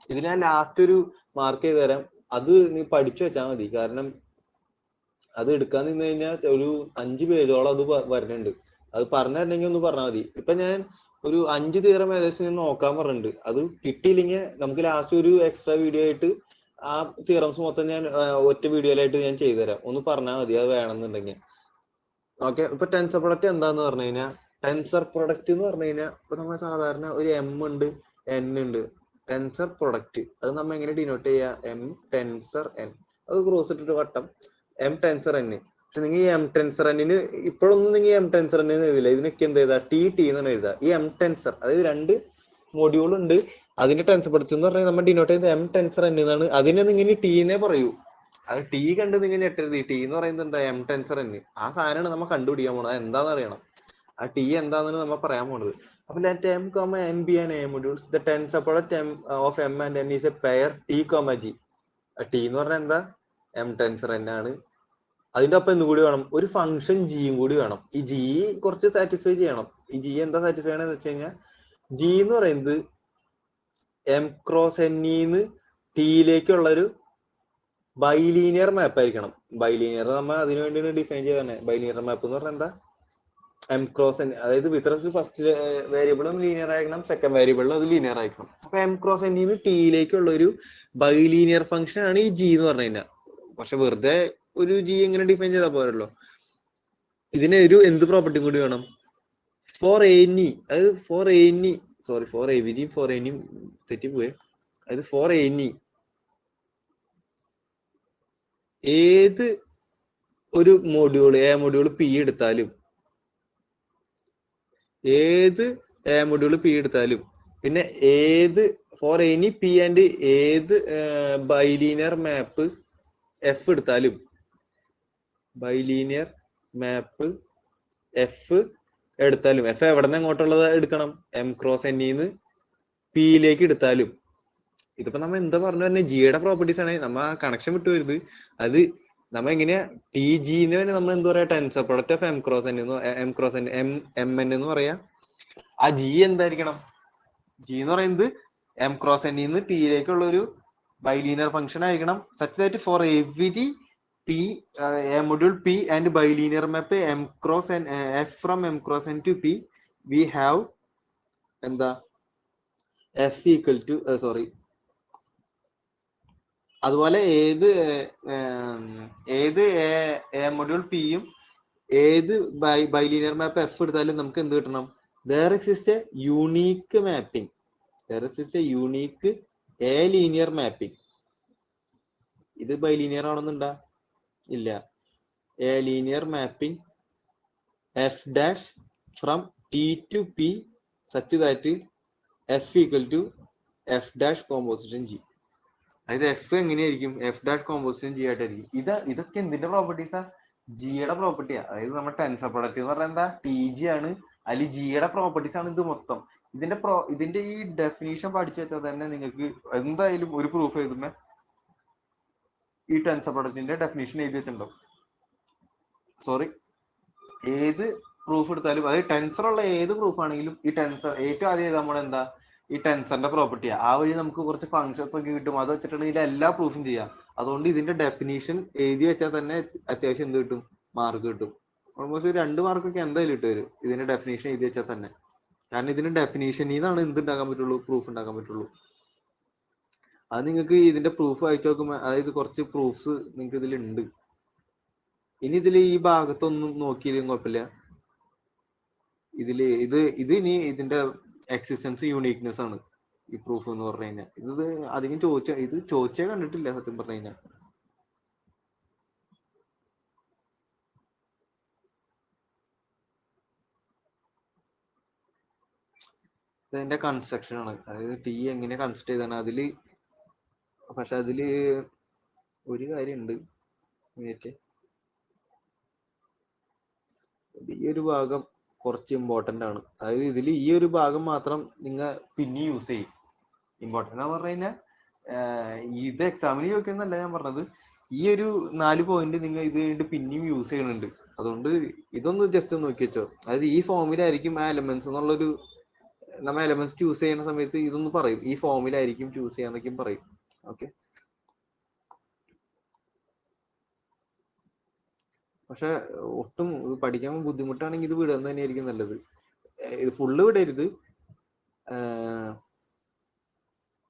ഇതിൽ ഞാൻ ലാസ്റ്റ് ഒരു മാർക്ക് ചെയ്ത് തരാം, അത് നീ പഠിച്ചു വെച്ചാൽ മതി. കാരണം അത് എടുക്കാൻ നിന്ന് കഴിഞ്ഞാൽ ഒരു 5 പേജോളം അത് വരുന്നുണ്ട്. അത് പറഞ്ഞു തരണമെങ്കിൽ ഒന്ന് പറഞ്ഞാൽ മതി. ഇപ്പൊ ഞാൻ ഒരു 5 തിയറം ഏകദേശം ഞാൻ നോക്കാൻ പറഞ്ഞിട്ടുണ്ട്. അത് കിട്ടിയില്ലെങ്കിൽ നമുക്ക് ലാസ്റ്റ് ഒരു എക്സ്ട്രാ വീഡിയോ ആയിട്ട് ആ തിയറംസ് മൊത്തം ഞാൻ ഒറ്റ വീഡിയോയിലായിട്ട് ഞാൻ ചെയ്തുതരാം. ഒന്ന് പറഞ്ഞാൽ മതി അത് വേണമെന്നുണ്ടെങ്കിൽ. ഓക്കെ. ഇപ്പൊ ടെൻസർ പ്രൊഡക്റ്റ് എന്താന്ന് പറഞ്ഞു കഴിഞ്ഞാൽ, ടെൻസർ പ്രൊഡക്റ്റ് എന്ന് പറഞ്ഞു കഴിഞ്ഞാൽ ഇപ്പൊ നമ്മൾ സാധാരണ ഒരു എം ഉണ്ട്, എൻ ഉണ്ട്. ടെൻസർ പ്രൊഡക്റ്റ് അത് നമ്മൾ എങ്ങനെ ഡിനോട്ട് ചെയ്യുക, എം ടെൻസർ എൻ, അത് ക്രോസ് ഇട്ടിട്ട് വട്ടം എം ടെൻസർ എൻ. പക്ഷെ നിങ്ങൾ ഈ എം ടെൻസർ എന്നിന് ഇപ്പോഴൊന്നും നിങ്ങൾ എം ടെൻസർ എൻ എഴുതില്ല, ഇതിനൊക്കെ എന്ത് ചെയ്താ, ടി ടി എന്നാണ് എഴുതുക. ഈ എം ടെൻസർ, അതായത് രണ്ട് മൊഡ്യൂൾ ഉണ്ട്, അതിന്റെ ടെൻസർ പ്രൊഡക്റ്റ് എന്ന് പറഞ്ഞാൽ നമ്മൾ ഡിനോട്ട് ചെയ്യുന്നത് എം ടെൻസർ എൻ എന്നാണ്. അതിനെ നിങ്ങൾ ടീന്നേ പറയൂ. അത് ടി കണ്ട് നിങ്ങൾ ഞെട്ടരുത്. ടി എന്ന് പറയുന്നത് എന്താ, എം ടെൻസർ എൻ. ആ സാധനമാണ് നമ്മൾ കണ്ടുപിടിക്കാൻ പോണത്. അത് എന്താന്ന് അറിയണം, ആ ടി എന്താണെന്ന് നമ്മൾ പറയാൻ പോണത്. അപ്പൊ let M comma N B and A modules, the tensor product of M and N is A pair T comma G. T എന്ന് പറഞ്ഞാൽ എന്താ, എം ടെൻസർ എൻ ആണ്. അതിന്റെ ഒപ്പം എന്തും കൂടി വേണം, ഒരു ഫംഗ്ഷൻ ജിയും കൂടി വേണം. ഈ ജി കുറച്ച് സാറ്റിസ്ഫൈ ചെയ്യണം. ഈ ജി എന്താ സാറ്റിസ്ഫൈ ചെയ്യണമെന്ന് വെച്ച് കഴിഞ്ഞാൽ, ജി എന്ന് പറയുന്നത് എം ക്രോസ് എന്നിന്ന് ടിയിലേക്കുള്ള ഒരു ബൈലീനിയർ മാപ്പ് ആയിരിക്കണം. ബൈലീനിയർ നമ്മൾ അതിനു വേണ്ടിയാണ് ഡിഫൈൻ ചെയ്ത് തന്നെ. ബൈലീനിയർ മാപ്പ് എന്ന് പറഞ്ഞാൽ എന്താ, എം ക്രോസ് എൻ, അതായത് വിത്ത് ഫസ്റ്റ് വേരിയബിളും ലീനിയർ ആയിരിക്കണം, സെക്കൻഡ് വേരിയബിളും അത് ലീനിയർ ആയിരിക്കണം. അപ്പൊ എം ക്രോസ് എന്നിന്ന് ടിയിലേക്കുള്ള ഒരു ബൈലീനിയർ ഫംഗ്ഷൻ ആണ് ഈ ജി എന്ന് പറഞ്ഞു കഴിഞ്ഞാൽ. പക്ഷെ വെറുതെ ഒരു ജി എങ്ങനെ ഡിഫൈൻ ചെയ്താൽ പോരല്ലോ, ഇതിന് ഒരു എന്ത് പ്രോപ്പർട്ടി കൂടി വേണം, ഫോർ എനി, അത് ഫോർ എനി, സോറി ഫോർ എവിരിയും ഫോർ എനിയും തെറ്റിപ്പോയി. അതായത് ഫോർ എനി ഏത് ഒരു മൊഡ്യൂൾ എ മൊഡ്യൂൾ പി എടുത്താലും പിന്നെ ഏത് ഫോർ എനി പി ആൻഡ് ഏത് ബൈലീനിയർ മാപ്പ് എഫ് എടുത്താലും എഫ് എവിടെ നിന്ന് എങ്ങോട്ടുള്ളത് എടുക്കണം, എം ക്രോസ് എന്നിന്ന് പിയിലേക്ക് എടുത്താലും. ഇതിപ്പോ നമ്മ എന്താ പറഞ്ഞു തന്നെ ജിയുടെ പ്രോപ്പർട്ടീസ് ആണ്. നമ്മ ആ കണക്ഷൻ വിട്ടുവരുത്. അത് നമ്മ എങ്ങനെയാ ടി ജിന്ന് തന്നെ നമ്മൾ എന്താ പറയാ, tensor product of M cross M N എന്ന് പറയാ. ആ ജി എന്തായിരിക്കണം, ജി എന്ന് പറയുന്നത് എം ക്രോസ് എന്നിന്ന് പിയിലേക്കുള്ള ഒരു ബൈലീനിയർ ഫംഗ്ഷൻ ആയിരിക്കണം. Such that for every P module P and bilinear map M cross F from M cross N to P we have എന്താ എഫ് ഈക്വൽ ടു അതുപോലെ ഏത് മൊഡ്യൂൾ പിയും ഏത് ബൈലീനിയർ മാപ്പ് എഫ് എടുത്താലും നമുക്ക് എന്ത് കിട്ടണം, there exists a unique mapping, a linear mapping. ഇത് ബൈലീനിയർ ആണെന്നുണ്ടാ ഇല്ല. A linear mapping f dash from T to P such that f equal to f dash composition g. അതായത് എഫ് എങ്ങനെയായിരിക്കും, എഫ് ഡാഷ് കോമ്പോസിഷൻ ജി ആയിട്ടായിരിക്കും. ഇതൊക്കെ എന്തിന്റെ പ്രോപ്പർട്ടീസാ, ജിയുടെ പ്രോപ്പർട്ടിയാ. അതായത് നമ്മുടെ ടെൻസർ പ്രൊഡക്റ്റ് എന്ന് പറഞ്ഞാൽ എന്താ, ടി ജി ആണ്. അതിൽ ജിയുടെ പ്രോപ്പർട്ടീസ് ആണ് ഇത് മൊത്തം. ഇതിന്റെ ഈ ഡെഫിനീഷൻ പഠിച്ചു വെച്ചാൽ തന്നെ നിങ്ങൾക്ക് എന്തായാലും ഒരു പ്രൂഫ് എഴുതുമ്പോ ഈ ടെൻസർ പ്രൊഡക്റ്റിന്റെ ഡെഫിനേഷൻ എഴുതി വെച്ചിട്ടുണ്ടാവും. ഏത് പ്രൂഫ് എടുത്താലും അത് ടെൻസർ ഉള്ള ഏത് പ്രൂഫ് ആണെങ്കിലും ഈ ടെൻസർ ഏറ്റവും ആദ്യം നമ്മളെന്താ ഈ ടെൻസറിന്റെ പ്രോപ്പർട്ടിയാ. ആ വഴി നമുക്ക് കുറച്ച് ഫങ്ഷൻസ് ഒക്കെ കിട്ടും. അത് വെച്ചിട്ടുണ്ടെങ്കിൽ എല്ലാ പ്രൂഫും ചെയ്യാം. അതുകൊണ്ട് ഇതിന്റെ ഡെഫിനേഷൻ എഴുതി വെച്ചാൽ തന്നെ അത്യാവശ്യം എന്ത് കിട്ടും, മാർക്ക് കിട്ടും. ഓൾമോസ്റ്റ് 2 മാർക്കൊക്കെ എന്തായാലും ഇട്ട് വരും ഇതിന്റെ ഡെഫിനേഷൻ എഴുതി വെച്ചാൽ തന്നെ. കാരണം ഇതിന്റെ ഡെഫിനേഷനിൽ നിന്നാണ് എന്ത് ഉണ്ടാക്കാൻ പറ്റുള്ളൂ, പ്രൂഫ് ഉണ്ടാക്കാൻ പറ്റുള്ളൂ. അത് നിങ്ങൾക്ക് ഇതിന്റെ പ്രൂഫ് വായിച്ചു നോക്കുമ്പോൾ, അതായത് കുറച്ച് പ്രൂഫ്സ് നിങ്ങൾക്ക് ഇതിലുണ്ട്. ഇനി ഇതിൽ ഈ ഭാഗത്തൊന്നും നോക്കിയില്ലെങ്കിൽ കുഴപ്പമില്ല. ഇത് ഇനി ഇതിന്റെ എക്സിസ്റ്റൻസ് യൂണീക്നെസ് ആണ് ഈ പ്രൂഫ് എന്ന് പറഞ്ഞു കഴിഞ്ഞാൽ. ഇത് അധികം ചോദിച്ചേ കണ്ടിട്ടില്ല സത്യം പറഞ്ഞു കഴിഞ്ഞാൽ. ഇതിന്റെ കൺസ്ട്രക്ഷൻ ആണ്, അതായത് ടി എങ്ങനെ കൺസ്ട്രക്ട് ചെയ്താണ് അതില്. പക്ഷെ അതില് ഒരു കാര്യമുണ്ട്, ഈ ഒരു ഭാഗം കുറച്ച് ഇമ്പോർട്ടന്റ് ആണ്. അതായത് ഇതിൽ ഈ ഒരു ഭാഗം മാത്രം നിങ്ങൾ പിന്നെ യൂസ് ചെയ്യും. ഇമ്പോർട്ടന്റ് എന്ന് പറഞ്ഞു കഴിഞ്ഞാൽ ഇത് എക്സാമിന് ചോദിക്കുന്നല്ല ഞാൻ പറഞ്ഞത്. ഈ ഒരു 4 പോയിന്റ് നിങ്ങൾ ഇത് കഴിഞ്ഞിട്ട് പിന്നെയും യൂസ് ചെയ്യുന്നുണ്ട്. അതുകൊണ്ട് ഇതൊന്ന് ജസ്റ്റ് ഒന്ന് നോക്കി വെച്ചോ. അതായത് ഈ ഫോമിലായിരിക്കും ആ എലമെന്റ്സ് എന്നുള്ളൊരു, നമ്മൾ എലമെന്റ്സ് ചൂസ് ചെയ്യുന്ന സമയത്ത് ഇതൊന്ന് പറയും, ഈ ഫോമിലായിരിക്കും ചൂസ് ചെയ്യാന്നൊക്കെയും പറയും. ഓക്കെ, പക്ഷെ ഒട്ടും പഠിക്കാൻ ബുദ്ധിമുട്ടാണെങ്കിൽ ഇത് വിടുക തന്നെയായിരിക്കും നല്ലത്. ഇത് ഫുള്ള് വിടരുത്.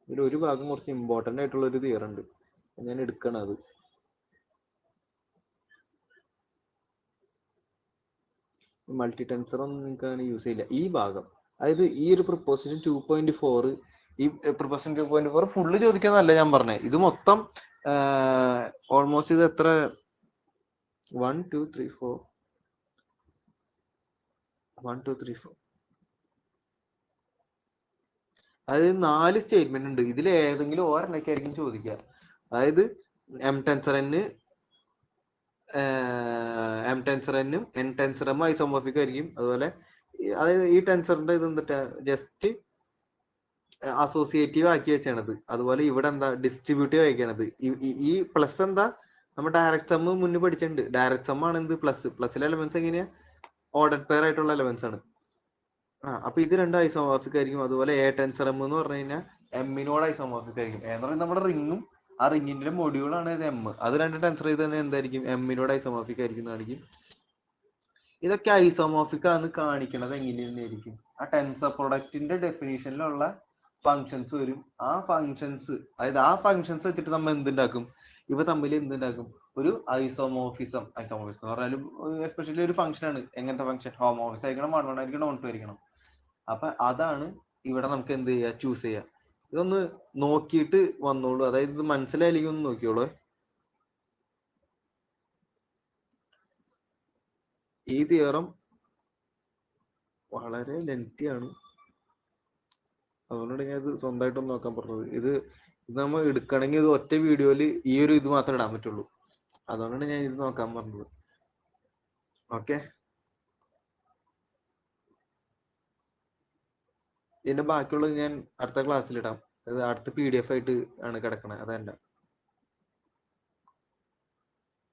ഇതിലൊരു ഭാഗം കുറച്ച് ഇമ്പോർട്ടന്റ് ആയിട്ടുള്ള ഒരു തിയറി ഉണ്ട്, ഞാൻ എടുക്കണം. അത് മൾട്ടി ടെൻസർ ഒന്നും നിങ്ങൾക്ക് അങ്ങനെ യൂസ് ചെയ്യില്ല. ഈ ഭാഗം, അതായത് ഈ ഒരു പ്രൊപ്പോസിഷൻ 2.4, ഈ പ്രൊപ്പോസിഷൻ 2.4 ഫുള്ള് ചോദിക്കാന്നല്ല ഞാൻ പറഞ്ഞത്. ഇത് മൊത്തം ഓൾമോസ്റ്റ് ഇത് എത്ര 1 2 3 4 1 2 3 4 അതായത് 4 സ്റ്റേറ്റ്മെന്റ് ഉണ്ട്. ഇതിൽ ഏതെങ്കിലും ഒരെണ്ണൊക്കെ ആയിരിക്കും ചോദിക്കുക. അതായത് എം ടെൻസർ എന്നും എൻ ടെൻസർ എം ഐസോമോർഫിക് ആയിരിക്കും. അതുപോലെ അതായത് ഈ ടെൻസറിന്റെ ഇത് എന്നിട്ട് ജസ്റ്റ് അസോസിയേറ്റീവ് ആക്കി വെച്ചാണത്. അതുപോലെ ഇവിടെ എന്താ ഡിസ്ട്രിബ്യൂട്ടീവ് ആക്കിയാണത്. ഈ പ്ലസ് എന്താ, നമ്മൾ ഡയറക്റ്റ് സം മുന്നേ പഠിച്ചിട്ടുണ്ട്. ഡയറക്റ്റ് സം ആണ് എന്ത്, പ്ലസിലെ എലമെന്റ്സ് എങ്ങനെയാ, ഓർഡർ പെയർ ആയിട്ടുള്ള എലമെന്റ്സ് ആണ്. അപ്പൊ ഇത് രണ്ടും ഐസോമോർഫിക് ആയിരിക്കും. അതുപോലെ എ ടെൻസർ എം എന്ന് പറഞ്ഞു കഴിഞ്ഞാൽ എമ്മിനോട് ഐസോമോർഫിക് ആയിരിക്കും. എന്ന് പറയുന്നത് നമ്മുടെ റിങ്ങും ആ റിങ്ങിന്റെ മൊഡ്യൂളാണ് ഇത് എം. അത് രണ്ട് ടെൻസർ ചെയ്ത് തന്നെ എന്തായിരിക്കും, എമ്മിനോട് ഐസോമോർഫിക് ആയിരിക്കും കാണിക്കും. ഇതൊക്കെ ഐസോമോർഫിക് ആണെന്ന് കാണിക്കണത് എങ്ങനെയായിരിക്കും, ആ ടെൻസർ പ്രൊഡക്റ്റിന്റെ ഡെഫിനേഷനിലുള്ള ഫങ്ഷൻസ് വരും. ആ ഫങ്ഷൻസ്, അതായത് ആ ഫങ്ഷൻസ് വെച്ചിട്ട് നമ്മൾ എന്തുണ്ടാക്കും, ഇവ തമ്മിൽ എന്തുണ്ടാക്കും, ഒരു ഐസോമോർഫിസം എന്ന് പറഞ്ഞാലും എസ്പെഷ്യലി ഒരു ഫംഗ്ഷൻ ആണ്. എങ്ങനത്തെ ഫംഗ്ഷൻ, ഹോമോമോർഫിസം ആയിരിക്കണം, 1 1 ആയിരിക്കണം, 1 2 ആയിരിക്കണം. അപ്പൊ അതാണ് ഇവിടെ നമുക്ക് എന്ത് ചെയ്യാ, ചൂസ് ചെയ്യാം. ഇതൊന്ന് നോക്കിയിട്ട് വന്നോളൂ. അതായത് ഇത് മനസ്സിലായില്ലെങ്കിൽ ഒന്ന് നോക്കിയോളൂ. ഈ തിയറം വളരെ ലെങ്തി ആണ്, അതുകൊണ്ടാണ് ഞാൻ ഇത് സ്വന്തമായിട്ടൊന്ന് നോക്കാൻ പറഞ്ഞത്. ഇത് നമ്മൾ എടുക്കണമെങ്കിൽ ഇത് ഒറ്റ വീഡിയോയിൽ ഈ ഒരു ഇത് മാത്രമേ ഇടാൻ പറ്റുള്ളൂ. അതുകൊണ്ടാണ് ഞാൻ ഇത് നോക്കാൻ പറഞ്ഞത്. ഓക്കെ, ഇതിന്റെ ബാക്കിയുള്ളത് ഞാൻ അടുത്ത ക്ലാസ്സിൽ ഇടാം. അത് അടുത്ത PDF ആയിട്ട് ആണ് കിടക്കണത്. അതല്ല